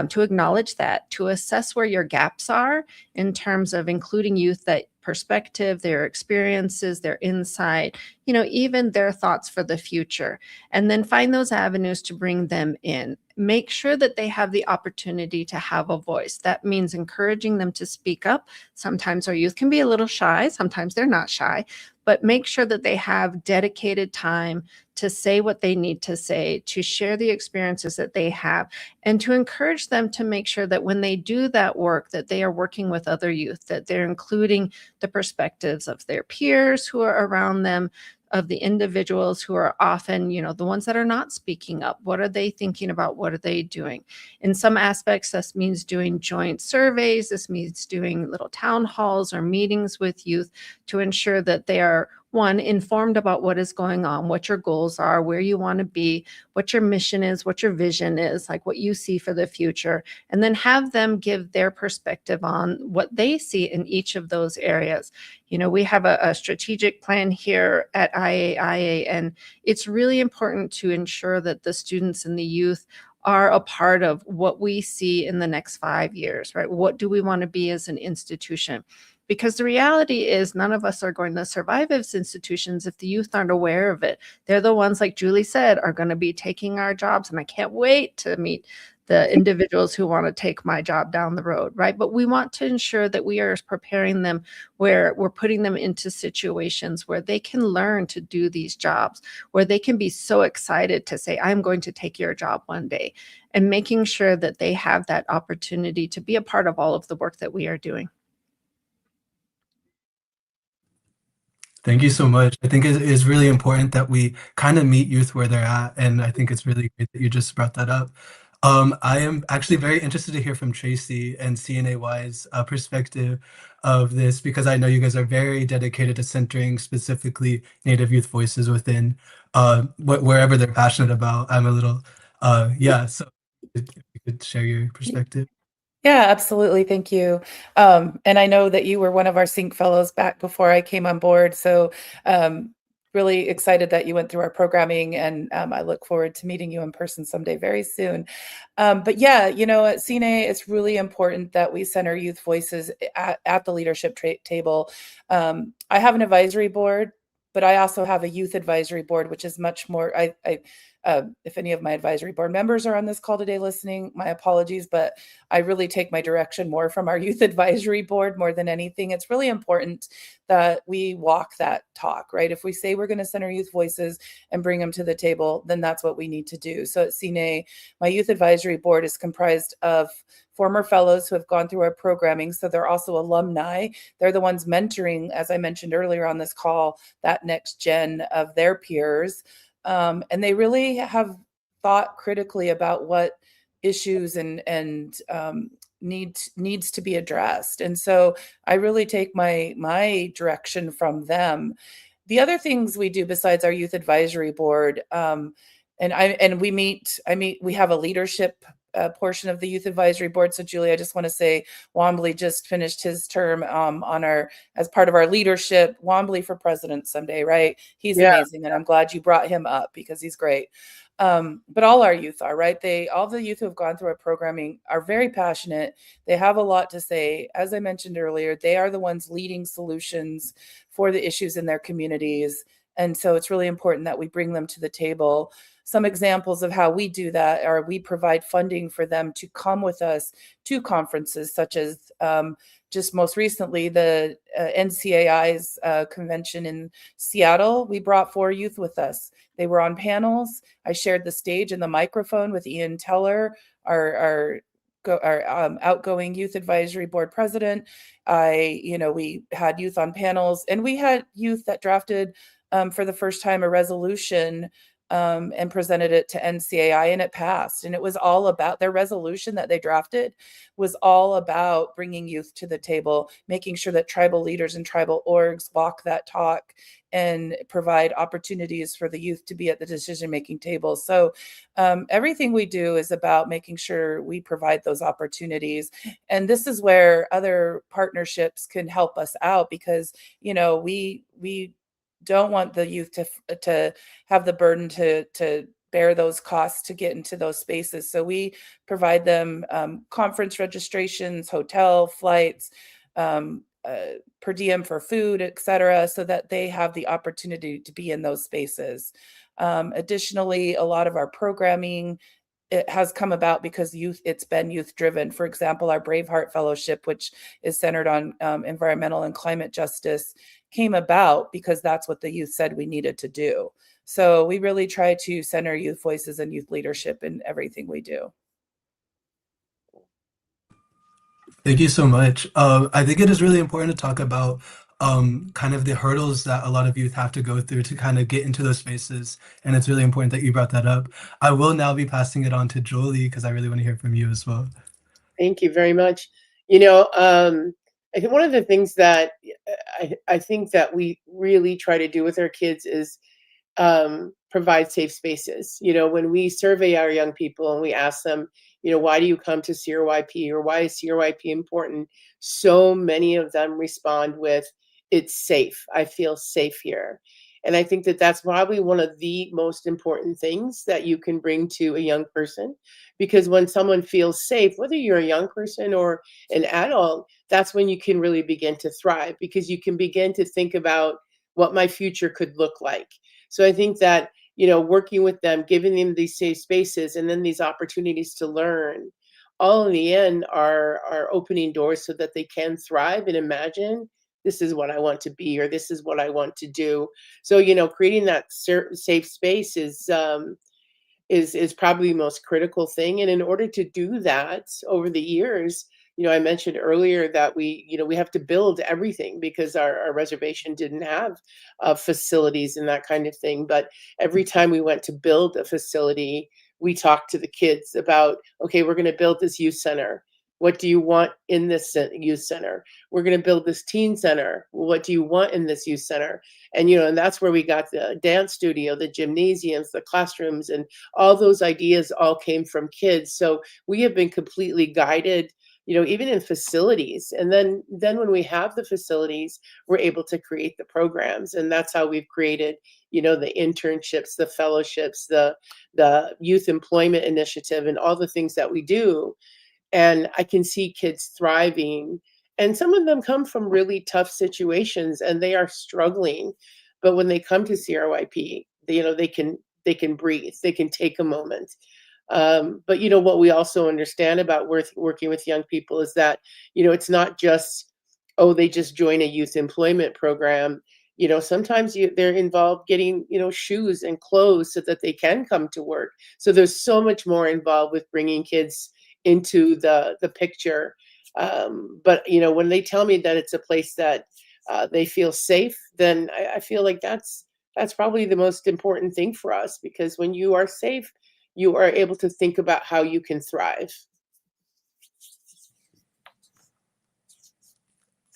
to acknowledge that, to assess where your gaps are in terms of including youth, that perspective, their experiences, their insight, even their thoughts for the future, and then find those avenues to bring them in. Make sure that they have the opportunity to have a voice. That means encouraging them to speak up. Sometimes our youth can be a little shy, sometimes they're not shy, but make sure that they have dedicated time to say what they need to say, to share the experiences that they have, and to encourage them to make sure that when they do that work, that they are working with other youth, that they're including the perspectives of their peers who are around them, of the individuals who are often, the ones that are not speaking up. What are they thinking about? What are they doing? In some aspects, this means doing joint surveys. This means doing little town halls or meetings with youth to ensure that they are, one, informed about what is going on, what your goals are, where you want to be, what your mission is, what your vision is, like what you see for the future, and then have them give their perspective on what they see in each of those areas. We have a strategic plan here at IAIA, and it's really important to ensure that the students and the youth are a part of what we see in the next 5 years, right? What do we want to be as an institution? Because the reality is none of us are going to survive as institutions if the youth aren't aware of it. They're the ones, like Julie said, are going to be taking our jobs. And I can't wait to meet the individuals who want to take my job down the road, right? But we want to ensure that we are preparing them, where we're putting them into situations where they can learn to do these jobs, where they can be so excited to say, I'm going to take your job one day, and making sure that they have that opportunity to be a part of all of the work that we are doing. Thank you so much. I think it is really important that we kind of meet youth where they're at, and I think it's really great that you just brought that up. I am actually very interested to hear from Tracy and CNAY's perspective of this, because I know you guys are very dedicated to centering specifically Native youth voices within wherever they're passionate about. I'm a little, so if you could share your perspective. Yeah, absolutely. Thank you. And I know that you were one of our Sync fellows back before I came on board. So really excited that you went through our programming, and I look forward to meeting you in person someday very soon. But yeah, at CNA, it's really important that we center youth voices at the leadership table. I have an advisory board, but I also have a youth advisory board, which is much more, if any of my advisory board members are on this call today listening, my apologies, but I really take my direction more from our youth advisory board more than anything. It's really important that we walk that talk, right? If we say we're going to center youth voices and bring them to the table, then that's what we need to do. So at CNA, my youth advisory board is comprised of former fellows who have gone through our programming. So they're also alumni. They're the ones mentoring, as I mentioned earlier on this call, that next gen of their peers. And they really have thought critically about what issues and needs to be addressed. And so I really take my direction from them. The other things we do besides our youth advisory board, we have a leadership portion of the youth advisory board. So Julie, I just want to say Wombly just finished his term as part of our leadership. Wombly for president someday, right? He's amazing, and I'm glad you brought him up because he's great. But all our youth are, right? All the youth who have gone through our programming are very passionate. They have a lot to say. As I mentioned earlier, they are the ones leading solutions for the issues in their communities. And so it's really important that we bring them to the table. Some examples of how we do that are we provide funding for them to come with us to conferences, such as just most recently, the NCAI's convention in Seattle. We brought 4 youth with us. They were on panels. I shared the stage and the microphone with Ian Teller, our outgoing youth advisory board president. We had youth on panels, and we had youth that drafted for the first time a resolution and presented it to NCAI, and it passed. And it was all about their resolution that they drafted was all about bringing youth to the table, making sure that tribal leaders and tribal orgs walk that talk and provide opportunities for the youth to be at the decision-making table. So everything we do is about making sure we provide those opportunities. And this is where other partnerships can help us out because, we don't want the youth to have the burden to bear those costs to get into those spaces. So we provide them conference registrations, hotel, flights, per diem for food, et cetera, so that they have the opportunity to be in those spaces. Additionally, a lot of our programming, it has come about because it's been youth driven. For example, our Braveheart Fellowship, which is centered on environmental and climate justice, came about because that's what the youth said we needed to do. So we really try to center youth voices and youth leadership in everything we do. Thank you so much. I think it is really important to talk about kind of the hurdles that a lot of youth have to go through to kind of get into those spaces. And it's really important that you brought that up. I will now be passing it on to Jolie because I really want to hear from you as well. Thank you very much. I think one of the things that I think that we really try to do with our kids is provide safe spaces. When we survey our young people and we ask them, why do you come to CRYP or why is CRYP important? So many of them respond with, it's safe. I feel safe here. And I think that that's probably one of the most important things that you can bring to a young person, because when someone feels safe, whether you're a young person or an adult, that's when you can really begin to thrive, because you can begin to think about what my future could look like. So I think that, working with them, giving them these safe spaces and then these opportunities to learn, all in the end are opening doors so that they can thrive and imagine, this is what I want to be, or this is what I want to do. So, creating that safe space is probably the most critical thing. And in order to do that over the years, I mentioned earlier that we have to build everything because our reservation didn't have facilities and that kind of thing. But every time we went to build a facility, we talked to the kids about, okay, we're going to build this youth center. What do you want in this youth center? We're going to build this teen center. What do you want in this youth center? And, and that's where we got the dance studio, the gymnasiums, the classrooms, and all those ideas all came from kids. So we have been completely guided, even in facilities. And then when we have the facilities, we're able to create the programs. And that's how we've created, the internships, the fellowships, the youth employment initiative, and all the things that we do. And I can see kids thriving. And some of them come from really tough situations and they are struggling. But when they come to CRYP, they can breathe, they can take a moment. But what we also understand about working with young people is that, it's not just, they just join a youth employment program. Sometimes they're involved getting, shoes and clothes so that they can come to work. So there's so much more involved with bringing kids into the picture. But when they tell me that it's a place that they feel safe, then I feel like that's probably the most important thing for us, because when you are safe, you are able to think about how you can thrive.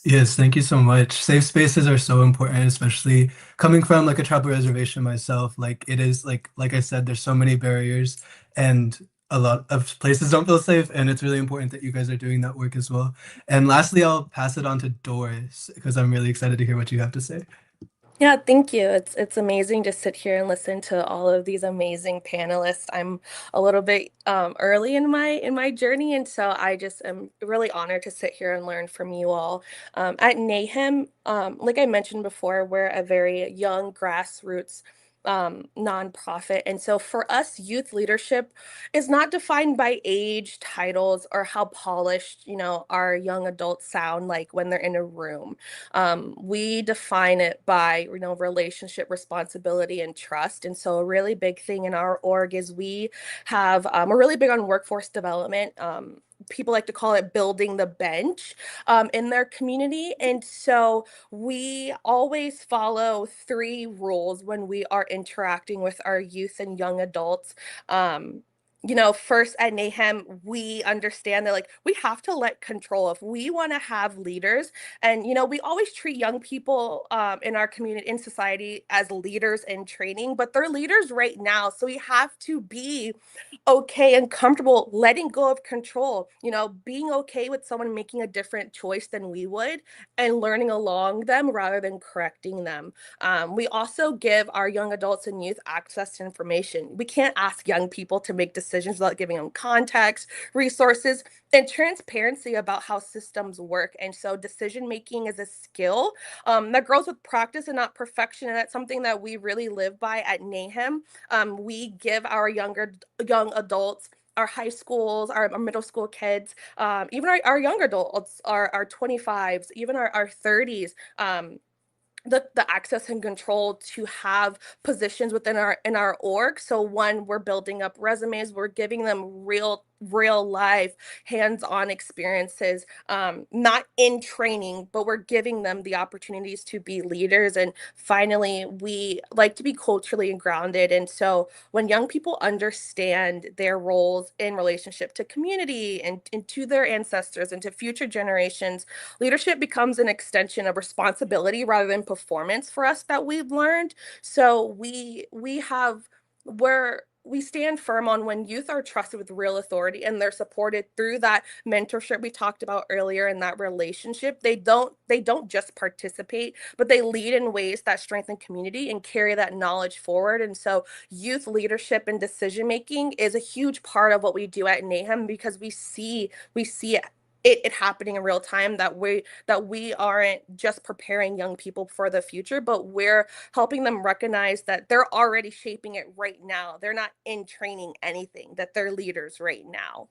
Yes, thank you so much. Safe spaces are so important, especially coming from like a tribal reservation myself. Like it is like I said, there's so many barriers and a lot of places don't feel safe, and it's really important that you guys are doing that work as well. And lastly, I'll pass it on to Doris because I'm really excited to hear what you have to say. Yeah, thank you. It's amazing to sit here and listen to all of these amazing panelists. I'm a little bit early in my journey, and so I just am really honored to sit here and learn from you all. At NAHEM, like I mentioned before, we're a very young grassroots nonprofit, and so for us, youth leadership is not defined by age, titles, or how polished our young adults sound like when they're in a room. We define it by relationship, responsibility, and trust. And so a really big thing in our org is we're really big on workforce development. People like to call it building the bench in their community. And so we always follow 3 rules when we are interacting with our youth and young adults. First at NAHEM, we understand that we have to let control. If we want to have leaders, and we always treat young people in our community, in society, as leaders in training, but they're leaders right now. So we have to be okay and comfortable letting go of control, being okay with someone making a different choice than we would, and learning along them rather than correcting them. We also give our young adults and youth access to information. We can't ask young people to make decisions without giving them context, resources, and transparency about how systems work. And so decision making is a skill that grows with practice and not perfection. And that's something that we really live by at NAHEM. We give our young adults, our high schools, our middle school kids, even our young adults, our 25s, even our 30s, the access and control to have positions within our org. So one, we're building up resumes, we're giving them real life hands-on experiences, not in training, but we're giving them the opportunities to be leaders. And finally, we like to be culturally grounded. And so when young people understand their roles in relationship to community and to their ancestors and to future generations, leadership becomes an extension of responsibility rather than performance for us, that we've learned. So we stand firm on when youth are trusted with real authority and they're supported through that mentorship we talked about earlier, in that relationship. They don't just participate, but they lead in ways that strengthen community and carry that knowledge forward. And so youth leadership and decision making is a huge part of what we do at NAHEM, because we see it happening in real time, that we aren't just preparing young people for the future, but we're helping them recognize that they're already shaping it right now. They're not in training anything, that they're leaders right now.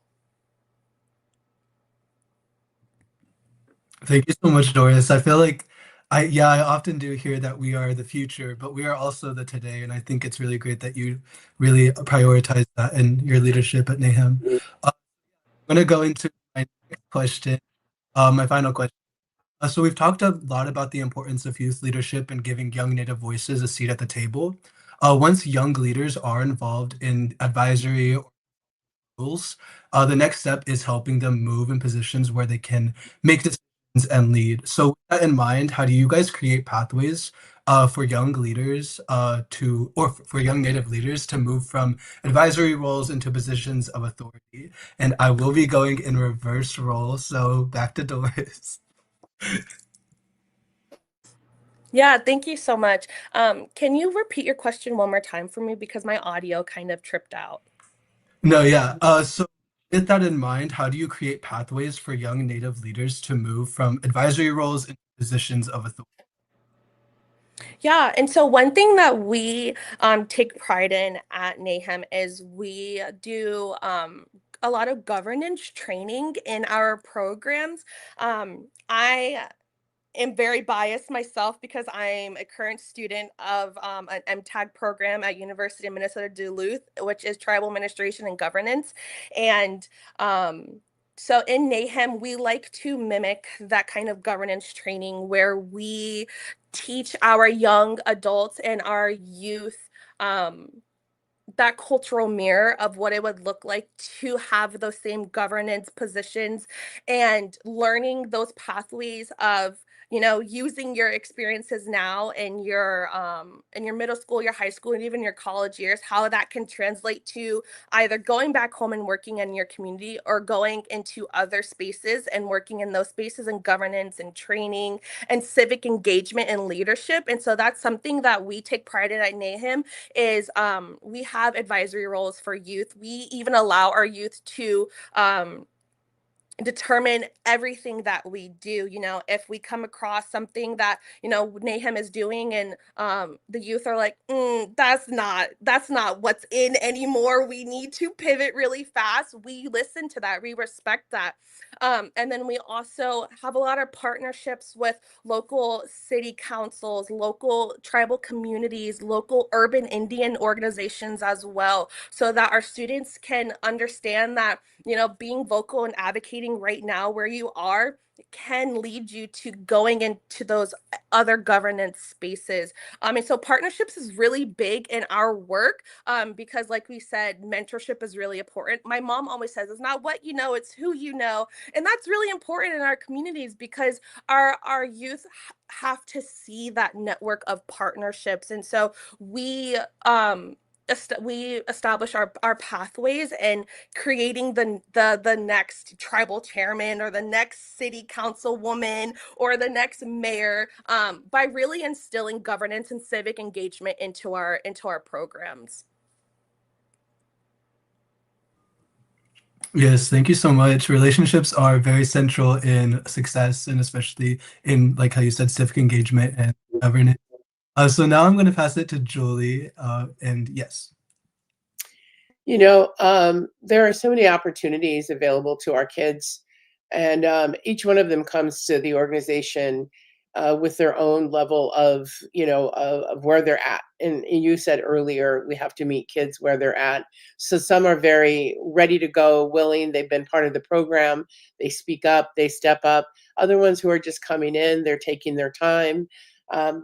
Thank you so much, Doris. I feel like I often do hear that we are the future, but we are also the today. And I think it's really great that you really prioritize that in your leadership at NAHEM. I'm going to go into my next question, my final question. So we've talked a lot about the importance of youth leadership and giving young Native voices a seat at the table. Once young leaders are involved in advisory rules, the next step is helping them move in positions where they can make decisions and lead. So with that in mind, how do you guys create pathways for young leaders for young Native leaders to move from advisory roles into positions of authority. And I will be going in reverse role. So back to Doris. Yeah, thank you so much. Can you repeat your question one more time for me because my audio kind of tripped out? No, yeah. So with that in mind, how do you create pathways for young Native leaders to move from advisory roles into positions of authority? Yeah, and so one thing that we take pride in at NAHAM is we do a lot of governance training in our programs. I am very biased myself because I'm a current student of an MTAG program at University of Minnesota Duluth, which is Tribal Administration and Governance. And so in NAHAM, we like to mimic that kind of governance training where we teach our young adults and our youth um, that cultural mirror of what it would look like to have those same governance positions and learning those pathways of using your experiences now in your middle school, your high school, and even your college years, how that can translate to either going back home and working in your community or going into other spaces and working in those spaces and governance and training and civic engagement and leadership. And so that's something that we take pride in at NAHAM is we have advisory roles for youth. We even allow our youth to determine everything that we do. If we come across something that NAHAM is doing and the youth are like, that's not what's in anymore, we need to pivot really fast, we listen to that, we respect that. And then we also have a lot of partnerships with local city councils, local tribal communities, local urban Indian organizations as well, so that our students can understand that being vocal and advocating right now where you are can lead you to going into those other governance spaces. And so partnerships is really big in our work because like we said, mentorship is really important. My mom always says it's not what you know, it's who you know. And that's really important in our communities because our youth have to see that network of partnerships. And so we establish our pathways and creating the next tribal chairman or the next city councilwoman or the next mayor by really instilling governance and civic engagement into our programs. Yes, thank you so much. Relationships are very central in success and especially in, like how you said, civic engagement and governance. So now I'm going to pass it to Julie. And yes. There are so many opportunities available to our kids, and each one of them comes to the organization with their own level of, of where they're at. And you said earlier, we have to meet kids where they're at. So some are very ready to go, willing. They've been part of the program. They speak up, they step up. Other ones who are just coming in, they're taking their time.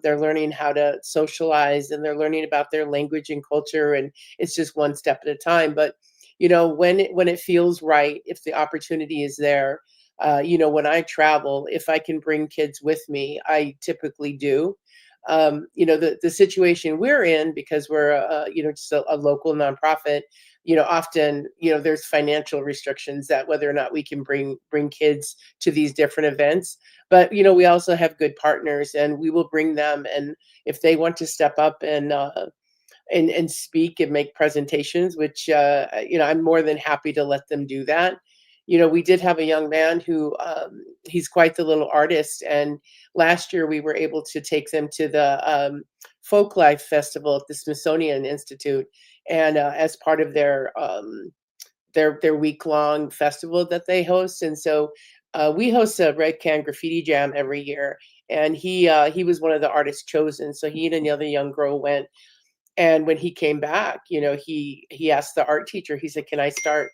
They're learning how to socialize and they're learning about their language and culture. And it's just one step at a time. But, when it feels right, if the opportunity is there, when I travel, if I can bring kids with me, I typically do. The situation we're in, because we're, just a local nonprofit, often, there's financial restrictions that whether or not we can bring kids to these different events. But, we also have good partners and we will bring them. And if they want to step up and speak and make presentations, which, I'm more than happy to let them do that. We did have a young man who, he's quite the little artist. And last year we were able to take them to the Folklife Festival at the Smithsonian Institute. And as part of their week-long festival that they host. And so we host a Red Can Graffiti Jam every year. And he was one of the artists chosen. So he and another young girl went. And when he came back, he asked the art teacher, he said, can I start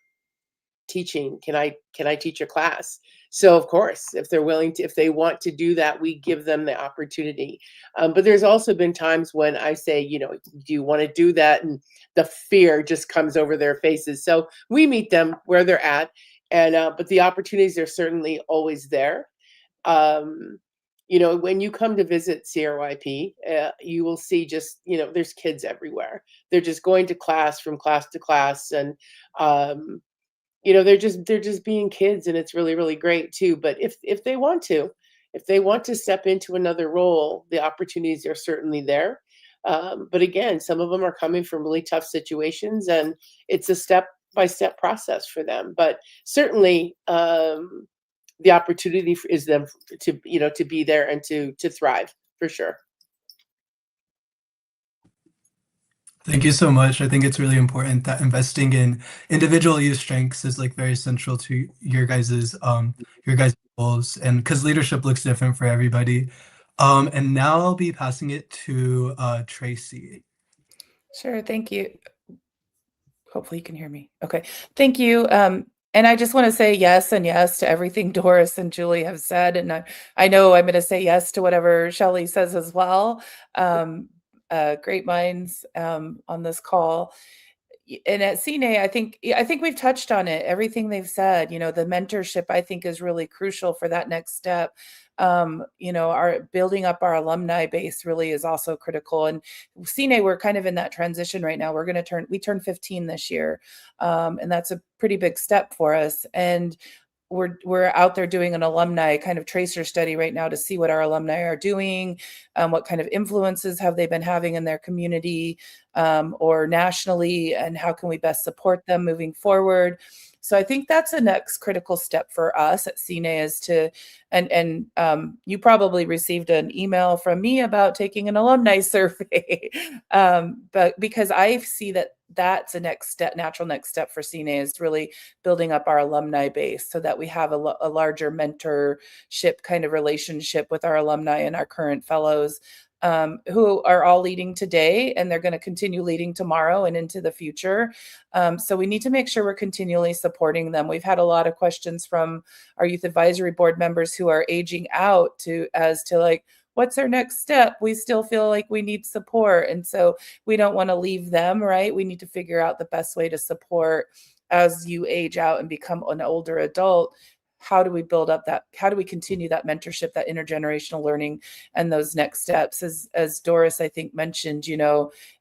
teaching? Can I teach a class? So of course, if they're willing to, if they want to do that, we give them the opportunity. But there's also been times when I say, do you want to do that? And the fear just comes over their faces. So we meet them where they're at. And, but the opportunities are certainly always there. when you come to visit CRYP, you will see just, there's kids everywhere. They're just going to class from class to class, and they're just being kids, and it's really, really great too. But if they want to step into another role, the opportunities are certainly there. But again, some of them are coming from really tough situations, and it's a step-by-step process for them. But certainly, the opportunity is them to be there and to thrive, for sure. Thank you so much. I think it's really important that investing in individual youth strengths is like very central to your guys' goals, and because leadership looks different for everybody. And now I'll be passing it to Tracy. Sure, thank you. Hopefully you can hear me. Okay, thank you. And I just want to say yes and yes to everything Doris and Julie have said. And I know I'm going to say yes to whatever Shelly says as well. Great minds on this call. And at CNA, I think we've touched on it. Everything they've said, the mentorship, I think, is really crucial for that next step. Our building up our alumni base really is also critical. And CNA, we're kind of in that transition right now. We turn 15 this year, and that's a pretty big step for us. And we're out there doing an alumni kind of tracer study right now to see what our alumni are doing, what kind of influences have they been having in their community or nationally, and how can we best support them moving forward. So I think that's the next critical step for us at CNA is to, and you probably received an email from me about taking an alumni survey, but because I see that's a natural next step for CNA is really building up our alumni base so that we have a larger mentorship kind of relationship with our alumni and our current fellows. Who are all leading today, and they're going to continue leading tomorrow and into the future. So we need to make sure we're continually supporting them. We've had a lot of questions from our youth advisory board members who are aging out as to like, what's our next step? We still feel like we need support. And so we don't want to leave them, right? We need to figure out the best way to support as you age out and become an older adult. How do we build up how do we continue that mentorship, that intergenerational learning, and those next steps? As Doris, I think, mentioned,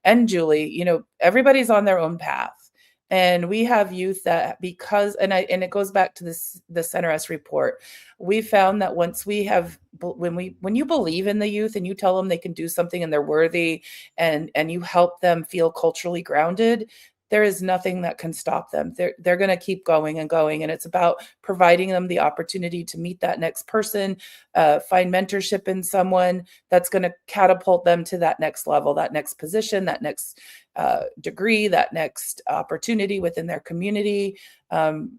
and Julie, everybody's on their own path. And we have youth that and it goes back to the Center S report. We found that when you believe in the youth and you tell them they can do something and they're worthy, and you help them feel culturally grounded, there is nothing that can stop them. They're going to keep going and going. And it's about providing them the opportunity to meet that next person, find mentorship in someone that's going to catapult them to that next level, that next position, that next degree, that next opportunity within their community,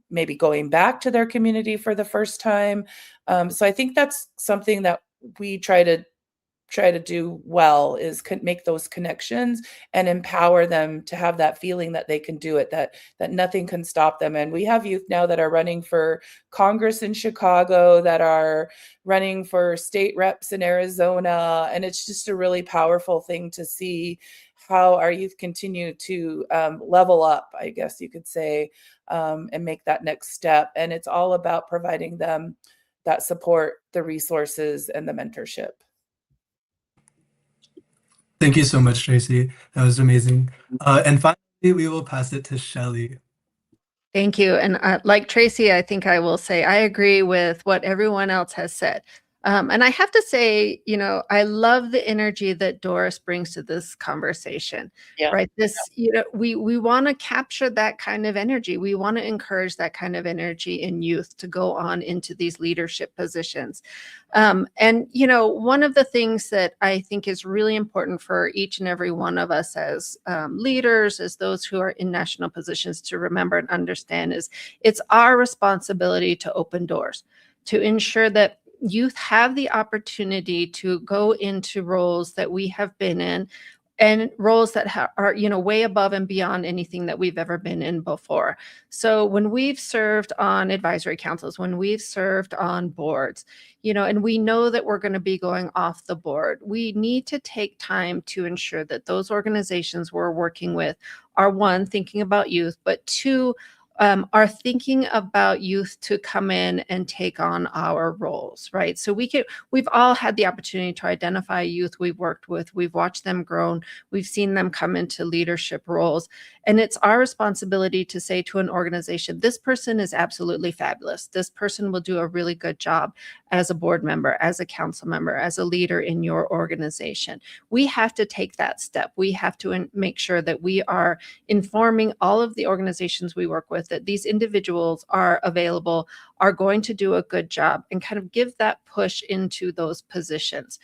maybe going back to their community for the first time. So I think that's something that we try to do well, is make those connections and empower them to have that feeling that they can do it, that nothing can stop them. And we have youth now that are running for Congress in Chicago, that are running for state reps in Arizona. And it's just a really powerful thing to see how our youth continue to level up, I guess you could say, and make that next step. And it's all about providing them that support, the resources, and the mentorship. Thank you so much, Tracy. That was amazing. And finally, we will pass it to Shelly. Thank you. And like Tracy, I think I will say I agree with what everyone else has said. And I have to say, I love the energy that Doris brings to this conversation, right? We want to capture that kind of energy. We want to encourage that kind of energy in youth to go on into these leadership positions. And, one of the things that I think is really important for each and every one of us as leaders, as those who are in national positions, to remember and understand is it's our responsibility to open doors, to ensure that youth have the opportunity to go into roles that we have been in, and roles that are, way above and beyond anything that we've ever been in before. So when we've served on advisory councils, when we've served on boards, and we know that we're going to be going off the board, we need to take time to ensure that those organizations we're working with are, one, thinking about youth, but two, are thinking about youth to come in and take on our roles, right? So we've all had the opportunity to identify youth we've worked with. We've watched them grow. We've seen them come into leadership roles. And it's our responsibility to say to an organization, this person is absolutely fabulous. This person will do a really good job as a board member, as a council member, as a leader in your organization. We have to take that step. We have to make sure that we are informing all of the organizations we work with that these individuals are available, are going to do a good job, and kind of give that push into those positions.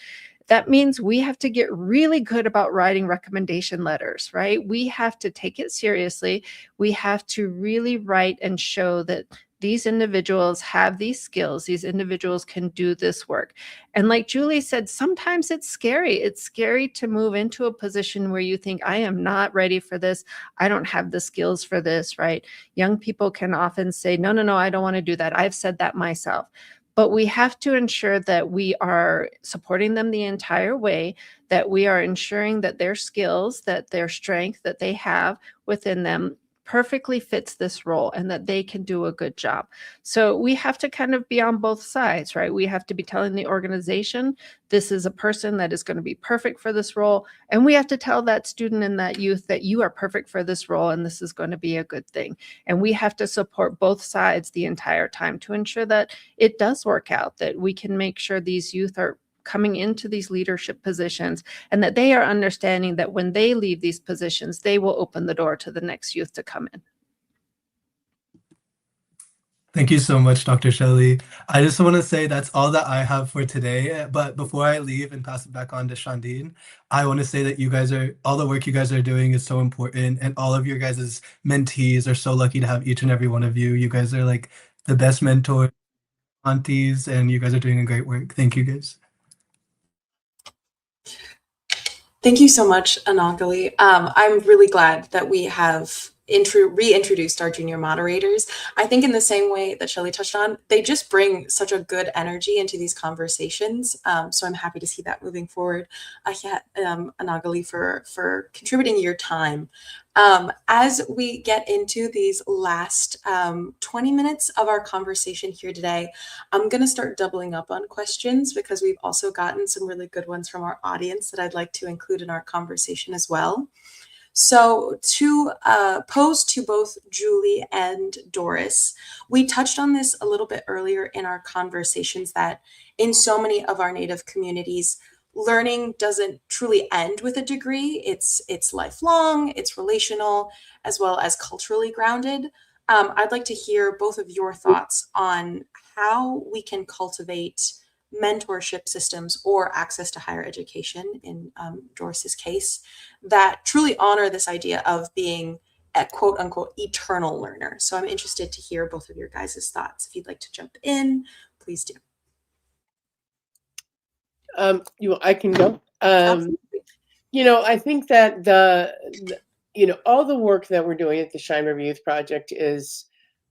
That means we have to get really good about writing recommendation letters, right? We have to take it seriously. We have to really write and show that these individuals have these skills. These individuals can do this work. And like Julie said, sometimes it's scary. It's scary to move into a position where you think, I am not ready for this. I don't have the skills for this, right? Young people can often say, no, I don't want to do that. I've said that myself. But we have to ensure that we are supporting them the entire way, that we are ensuring that their skills, that their strength that they have within them perfectly fits this role and that they can do a good job. So we have to kind of be on both sides, right? We have to be telling the organization, this is a person that is going to be perfect for this role. And we have to tell that student and that youth that you are perfect for this role and this is going to be a good thing. And we have to support both sides the entire time to ensure that it does work out, that we can make sure these youth are coming into these leadership positions and that they are understanding that when they leave these positions, they will open the door to the next youth to come in. Thank you so much, Dr. Shelly. I just want to say that's all that I have for today. But before I leave and pass it back on to Shandine, I want to say that all the work you guys are doing is so important. And all of your guys' mentees are so lucky to have each and every one of you. You guys are like the best mentors, aunties, and you guys are doing a great work. Thank you guys. Thank you so much, Anangali. I'm really glad that we have reintroduced our junior moderators. I think in the same way that Shelly touched on, they just bring such a good energy into these conversations. So I'm happy to see that moving forward. Anangali, for contributing your time. As we get into these last 20 minutes of our conversation here today, I'm going to start doubling up on questions because we've also gotten some really good ones from our audience that I'd like to include in our conversation as well. So to pose to both Julie and Doris, we touched on this a little bit earlier in our conversations that in so many of our Native communities, learning doesn't truly end with a degree. It's lifelong, it's relational, as well as culturally grounded. I'd like to hear both of your thoughts on how we can cultivate mentorship systems or access to higher education, in Doris's case, that truly honor this idea of being a quote unquote eternal learner. So I'm interested to hear both of your guys' thoughts. If you'd like to jump in, please do. I can go. I think that all the work that we're doing at the Cheyenne River Youth Project is,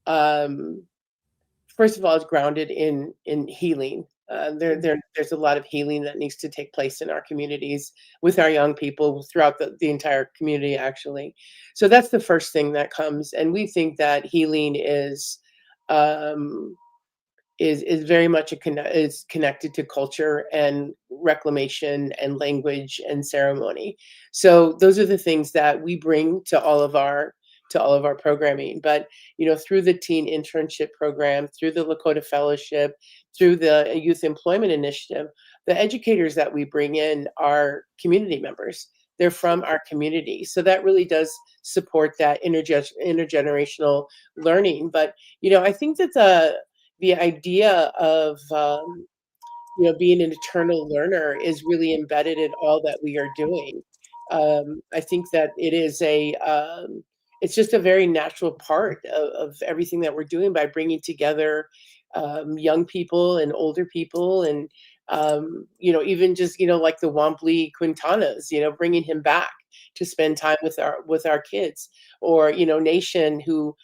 first of all, is grounded in healing. There's a lot of healing that needs to take place in our communities with our young people throughout the entire community, actually. So that's the first thing that comes. And we think that healing is very much is connected to culture and reclamation and language and ceremony. So those are the things that we bring to all of our programming. But through the teen internship program, through the Lakota Fellowship, through the Youth Employment Initiative, the educators that we bring in are community members. They're from our community. So that really does support that intergenerational learning. But I think that the idea of being an eternal learner is really embedded in all that we are doing. I think that it is it's just a very natural part of everything that we're doing by bringing together young people and older people, and even just like the Womply Quintanas, bringing him back to spend time with our kids, or Nation, who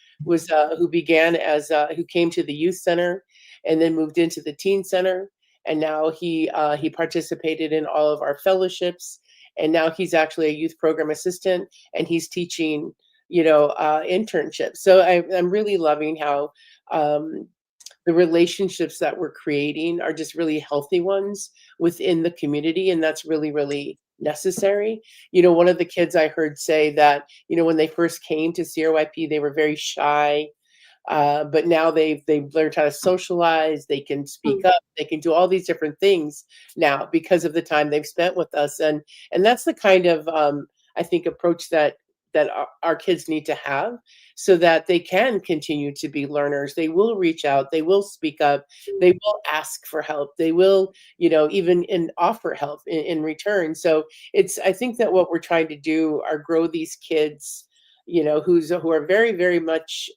began as who came to the youth center and then moved into the teen center, and now he participated in all of our fellowships, and now he's actually a youth program assistant, and he's teaching internships. So I'm really loving how the relationships that we're creating are just really healthy ones within the community. And that's really, really necessary. One of the kids I heard say that, when they first came to CRYP, they were very shy. But now they've learned how to socialize. They can speak up. They can do all these different things now because of the time they've spent with us. And that's the kind of, I think, approach that our kids need to have, so that they can continue to be learners. They will reach out. They will speak up. They will ask for help. They will, even offer help in return. So I think that what we're trying to do are grow these kids, who are very, very much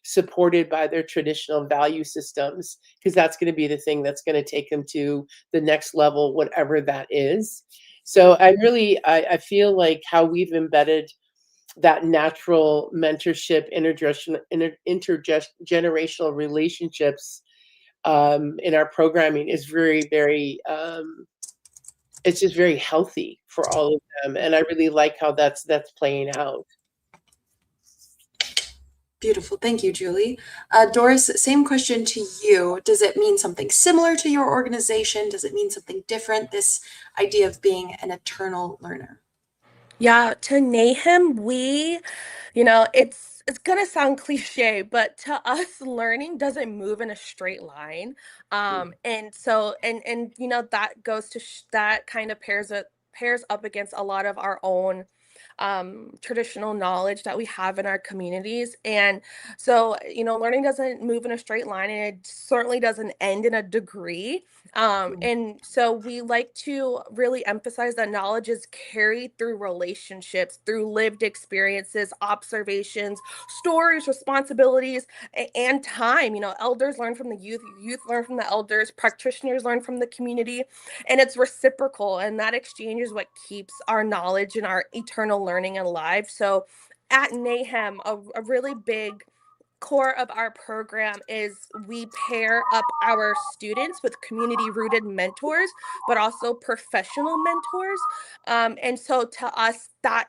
supported by their traditional value systems, because that's going to be the thing that's going to take them to the next level, whatever that is. So I feel like how we've embedded that natural mentorship, intergenerational relationships in our programming is very, very, it's just very healthy for all of them. And I really like how that's playing out. Beautiful. Thank you, Julie. Doris, same question to you. Does it mean something similar to your organization? Does it mean something different, this idea of being an eternal learner? Yeah, to NAHEM, it's gonna sound cliche, but to us, learning doesn't move in a straight line. And so that goes to that kind of pairs up against a lot of our own traditional knowledge that we have in our communities. And so, learning doesn't move in a straight line, and it certainly doesn't end in a degree. And so we like to really emphasize that knowledge is carried through relationships, through lived experiences, observations, stories, responsibilities, and time. Elders learn from the youth learn from the elders, practitioners learn from the community, and it's reciprocal. And that exchange is what keeps our knowledge and our eternal learning alive. So at NAHEM, a really big core of our program is we pair up our students with community-rooted mentors, but also professional mentors. And so to us, that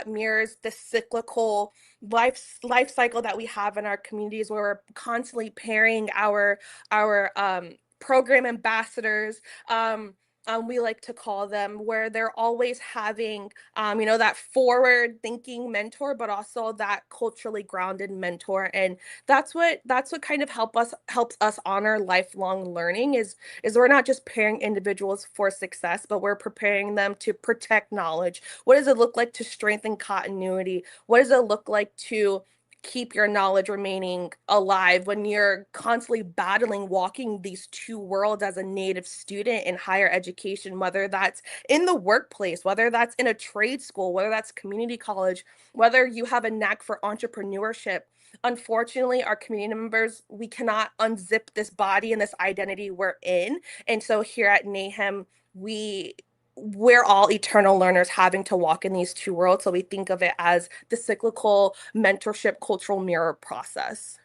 mirrors the cyclical life cycle that we have in our communities, where we're constantly pairing our program ambassadors. We like to call them, where they're always having, that forward-thinking mentor, but also that culturally grounded mentor, and that's what kind of helps us honor lifelong learning. Is we're not just pairing individuals for success, but we're preparing them to protect knowledge. What does it look like to strengthen continuity? What does it look like to keep your knowledge remaining alive when you're constantly battling walking these two worlds as a Native student in higher education, whether that's in the workplace, whether that's in a trade school, whether that's community college, whether you have a knack for entrepreneurship? Unfortunately, our community members, we cannot unzip this body and this identity we're in. And so here at NAHEM, we're all eternal learners having to walk in these two worlds. So we think of it as the cyclical mentorship cultural mirror process.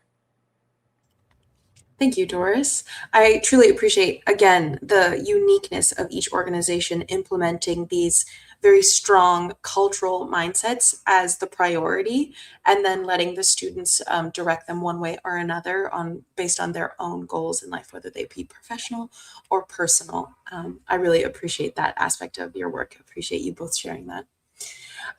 Thank you, Doris. I truly appreciate, again, the uniqueness of each organization implementing these very strong cultural mindsets as the priority, and then letting the students direct them one way or another based on their own goals in life, whether they be professional or personal. I really appreciate that aspect of your work. I appreciate you both sharing that.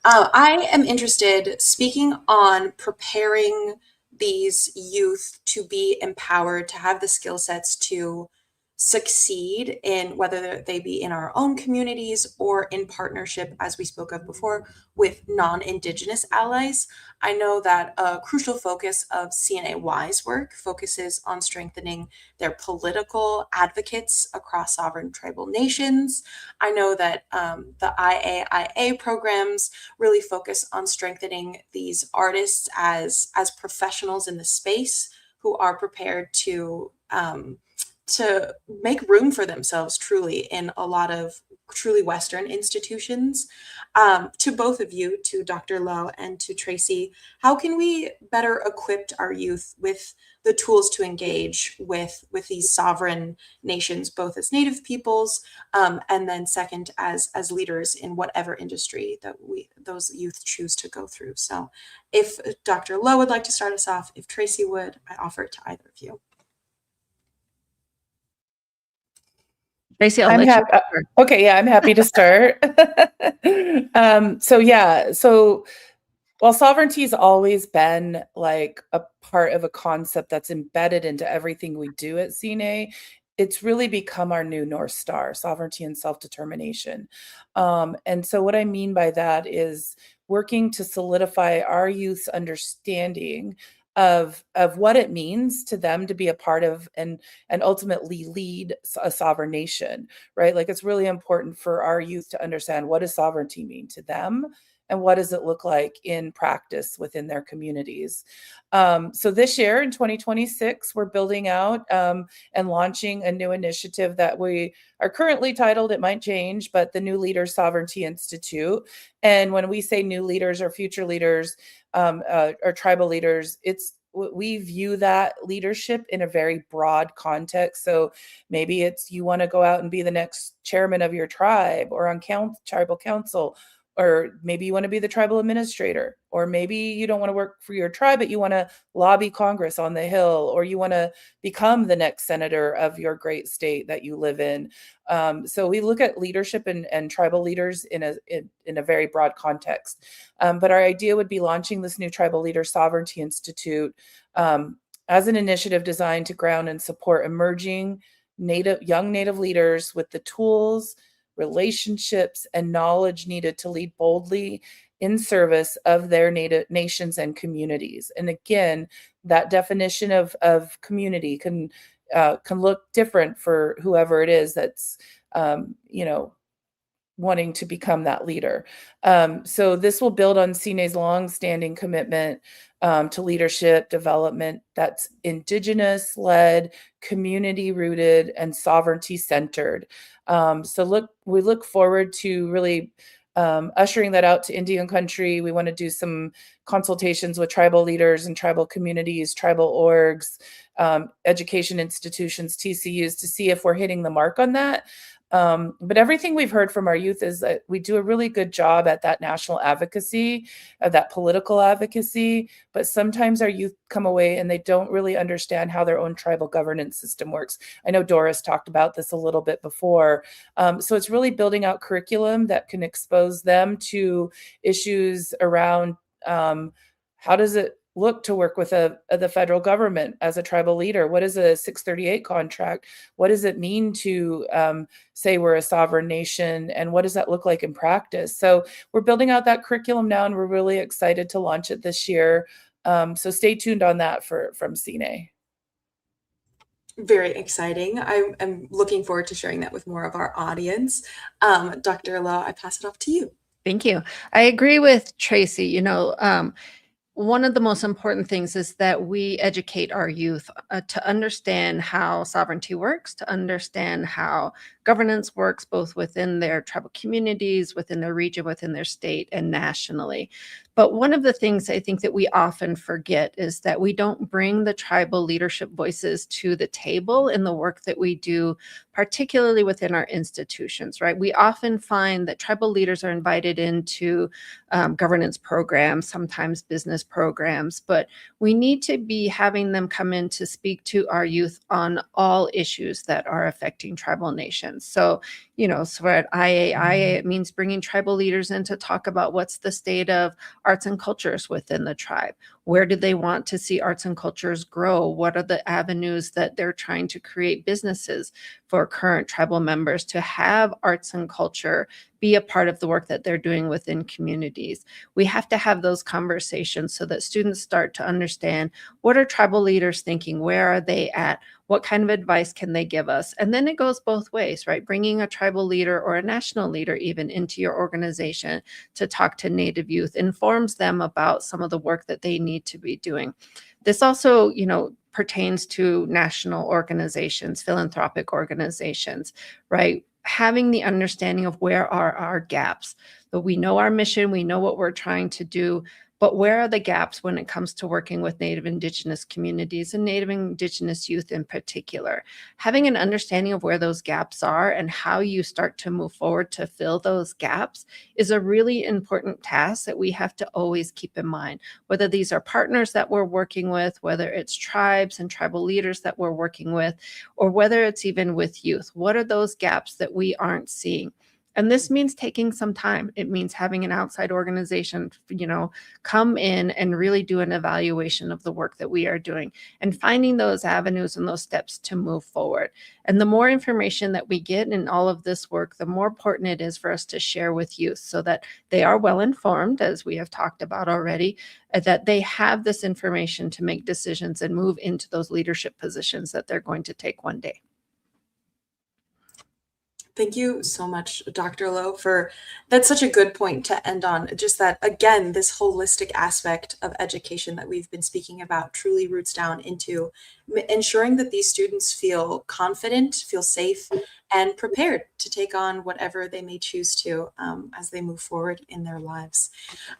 I am interested, speaking on preparing these youth to be empowered, to have the skill sets to succeed in whether they be in our own communities or in partnership, as we spoke of before, with non-Indigenous allies. I know that a crucial focus of CNAY's work focuses on strengthening their political advocates across sovereign tribal nations. I know that the IAIA programs really focus on strengthening these artists as professionals in the space who are prepared to to make room for themselves truly in a lot of truly Western institutions. To both of you, to Dr. Lowe and to Tracy, how can we better equip our youth with the tools to engage with these sovereign nations, both as Native peoples, and then second as leaders in whatever industry that those youth choose to go through? So if Dr. Lowe would like to start us off, if Tracy would, I offer it to either of you. Tracy, I'm happy to start. So while sovereignty's always been like a part of a concept that's embedded into everything we do at CNA, it's really become our new North Star, sovereignty and self-determination. And so what I mean by that is working to solidify our youth's understanding of what it means to them to be a part of and ultimately lead a sovereign nation, right? Like, it's really important for our youth to understand, what does sovereignty mean to them and what does it look like in practice within their communities. So this year in 2026, we're building out and launching a new initiative that we are currently titled, it might change, but the New Leaders Sovereignty Institute. And when we say new leaders or future leaders, or tribal leaders, we view that leadership in a very broad context. So maybe it's, you want to go out and be the next chairman of your tribe or on tribal council, or maybe you want to be the tribal administrator, or maybe you don't want to work for your tribe, but you want to lobby Congress on the Hill, or you want to become the next senator of your great state that you live in. So we look at leadership and tribal leaders in a very broad context. But our idea would be launching this new Tribal Leader Sovereignty Institute as an initiative designed to ground and support emerging young Native leaders with the tools, relationships, and knowledge needed to lead boldly in service of their Native nations and communities. And again, that definition of community can look different for whoever it is that's wanting to become that leader. So this will build on CNA's long-standing commitment to leadership development that's Indigenous-led, community-rooted, and sovereignty-centered. So we look forward to really ushering that out to Indian country. We want to do some consultations with tribal leaders and tribal communities, tribal orgs, education institutions, TCUs, to see if we're hitting the mark on that. But everything we've heard from our youth is that we do a really good job at that national advocacy, that political advocacy, but sometimes our youth come away and they don't really understand how their own tribal governance system works. I know Doris talked about this a little bit before. So it's really building out curriculum that can expose them to issues around how does it look to work with the federal government as a tribal leader? What is a 638 contract? What does it mean to say we're a sovereign nation? And what does that look like in practice? So we're building out that curriculum now, and we're really excited to launch it this year. So stay tuned on that from CNA. Very exciting. I'm looking forward to sharing that with more of our audience. Dr. Lowe, I pass it off to you. Thank you. I agree with Tracy. One of the most important things is that we educate our youth to understand how sovereignty works, to understand how governance works, both within their tribal communities, within their region, within their state, and nationally. But one of the things I think that we often forget is that we don't bring the tribal leadership voices to the table in the work that we do, particularly within our institutions, right? We often find that tribal leaders are invited into governance programs, sometimes business programs, but we need to be having them come in to speak to our youth on all issues that are affecting tribal nations. So, so at IAIA, it means bringing tribal leaders in to talk about what's the state of arts and cultures within the tribe. Where do they want to see arts and cultures grow? What are the avenues that they're trying to create businesses for current tribal members to have arts and culture be a part of the work that they're doing within communities? We have to have those conversations so that students start to understand, what are tribal leaders thinking? Where are they at? What kind of advice can they give us? And then it goes both ways, right? Bringing a tribal leader or a national leader even into your organization to talk to Native youth informs them about some of the work that they need to be doing. This also, pertains to national organizations, philanthropic organizations, right? Having the understanding of where are our gaps. That we know our mission, we know what we're trying to do, but where are the gaps when it comes to working with Native Indigenous communities and Native Indigenous youth in particular? Having an understanding of where those gaps are and how you start to move forward to fill those gaps is a really important task that we have to always keep in mind, whether these are partners that we're working with, whether it's tribes and tribal leaders that we're working with, or whether it's even with youth. What are those gaps that we aren't seeing? And this means taking some time. It means having an outside organization, come in and really do an evaluation of the work that we are doing and finding those avenues and those steps to move forward. And the more information that we get in all of this work, the more important it is for us to share with youth so that they are well informed, as we have talked about already, that they have this information to make decisions and move into those leadership positions that they're going to take one day. Thank you so much, Dr. Lowe, that's such a good point to end on. Just that, again, this holistic aspect of education that we've been speaking about truly roots down into ensuring that these students feel confident, feel safe, and prepared to take on whatever they may choose to as they move forward in their lives.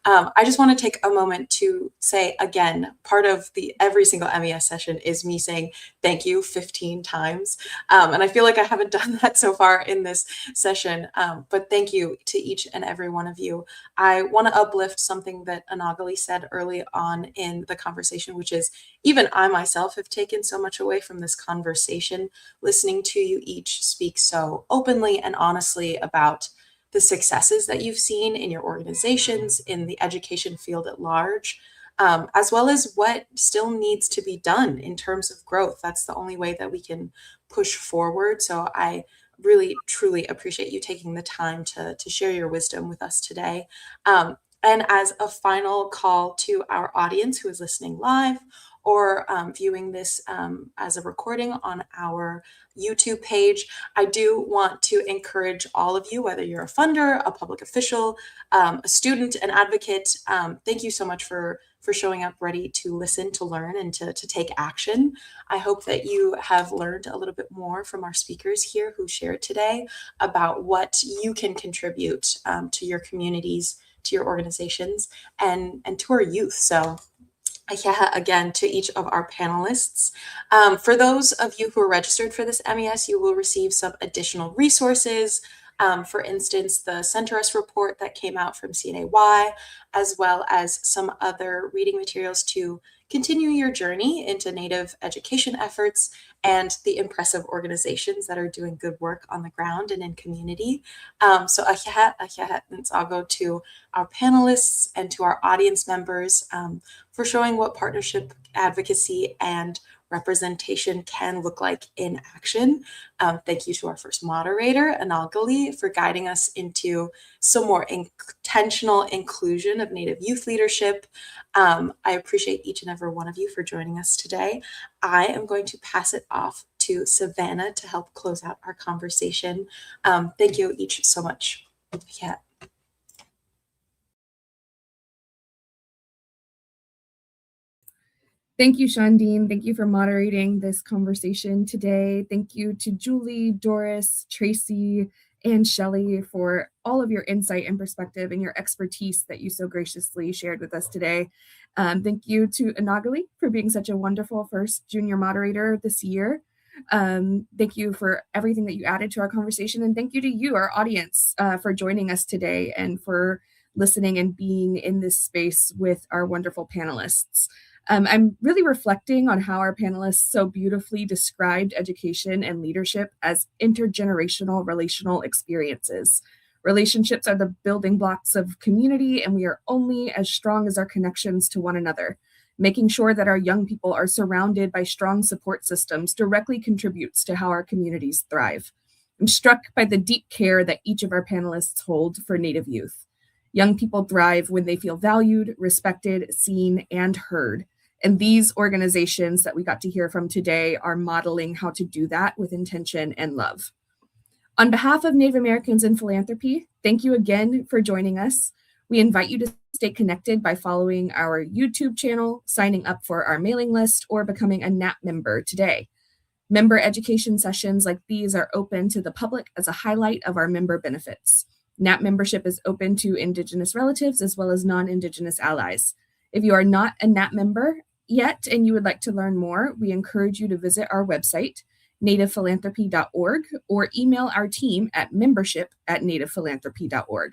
I just want to take a moment to say, again, part of every single MES session is me saying thank you 15 times. And I feel like I haven't done that so far in this session, but thank you to each and every one of you. I want to uplift something that Anagali said early on in the conversation, which is even I myself have taken so much away from this conversation, listening to you each speak so openly and honestly about the successes that you've seen in your organizations, in the education field at large, as well as what still needs to be done in terms of growth. That's the only way that we can push forward. So I really, truly appreciate you taking the time to share your wisdom with us today. And as a final call to our audience who is listening live or viewing this as a recording on our YouTube page, I do want to encourage all of you, whether you're a funder, a public official, a student, an advocate, thank you so much for showing up ready to listen, to learn, and to take action. I hope that you have learned a little bit more from our speakers here who shared today about what you can contribute to your communities, to your organizations, and to our youth. So yeah, again, to each of our panelists. For those of you who are registered for this MES, you will receive some additional resources. For instance, the Center Us report that came out from CNAY, as well as some other reading materials to continue your journey into Native education efforts and the impressive organizations that are doing good work on the ground and in community. So ahiahat, and I'll go to our panelists and to our audience members for showing what partnership, advocacy, and representation can look like in action. Thank you to our first moderator, Anagali, for guiding us into some more intentional inclusion of Native youth leadership. I appreciate each and every one of you for joining us today. I am going to pass it off to Savannah to help close out our conversation. Thank you each so much. Yeah. Thank you, Shondine. Thank you for moderating this conversation today. Thank you to Julie, Doris, Tracy, and Shelly for all of your insight and perspective and your expertise that you so graciously shared with us today. Thank you to Anagali for being such a wonderful first junior moderator this year. Thank you for everything that you added to our conversation. And thank you to you, our audience, for joining us today and for listening and being in this space with our wonderful panelists. I'm really reflecting on how our panelists so beautifully described education and leadership as intergenerational relational experiences. Relationships are the building blocks of community, and we are only as strong as our connections to one another. Making sure that our young people are surrounded by strong support systems directly contributes to how our communities thrive. I'm struck by the deep care that each of our panelists hold for Native youth. Young people thrive when they feel valued, respected, seen, and heard. And these organizations that we got to hear from today are modeling how to do that with intention and love. On behalf of Native Americans in Philanthropy, thank you again for joining us. We invite you to stay connected by following our YouTube channel, signing up for our mailing list, or becoming a NAP member today. Member education sessions like these are open to the public as a highlight of our member benefits. NAP membership is open to Indigenous relatives as well as non-Indigenous allies. If you are not a NAP member yet and you would like to learn more, we encourage you to visit our website, nativephilanthropy.org, or email our team at membership@nativephilanthropy.org.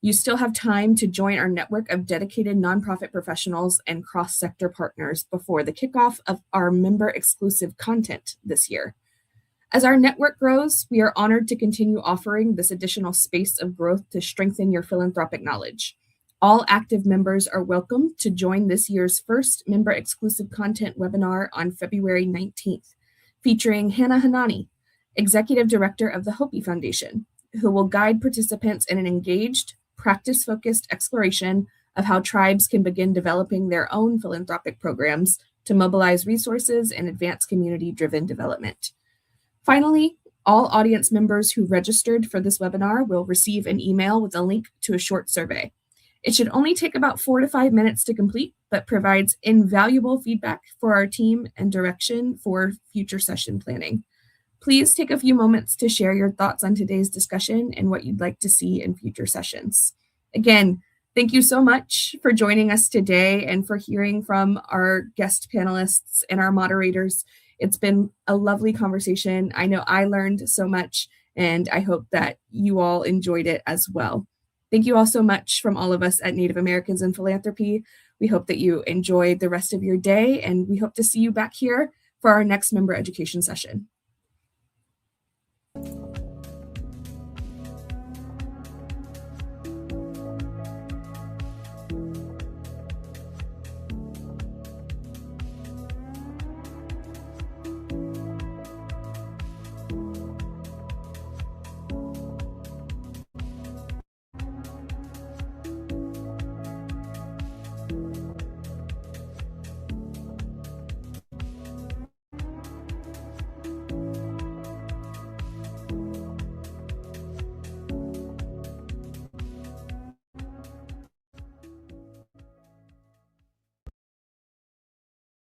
You still have time to join our network of dedicated nonprofit professionals and cross-sector partners before the kickoff of our member-exclusive content this year. As our network grows, we are honored to continue offering this additional space of growth to strengthen your philanthropic knowledge. All active members are welcome to join this year's first member-exclusive content webinar on February 19th, featuring Hannah Hanani, Executive Director of the Hopi Foundation, who will guide participants in an engaged, practice-focused exploration of how tribes can begin developing their own philanthropic programs to mobilize resources and advance community-driven development. Finally, all audience members who registered for this webinar will receive an email with a link to a short survey. It should only take about 4 to 5 minutes to complete, but provides invaluable feedback for our team and direction for future session planning. Please take a few moments to share your thoughts on today's discussion and what you'd like to see in future sessions. Again, thank you so much for joining us today and for hearing from our guest panelists and our moderators. It's been a lovely conversation. I know I learned so much, and I hope that you all enjoyed it as well. Thank you all so much from all of us at Native Americans in Philanthropy. We hope that you enjoyed the rest of your day, and we hope to see you back here for our next member education session.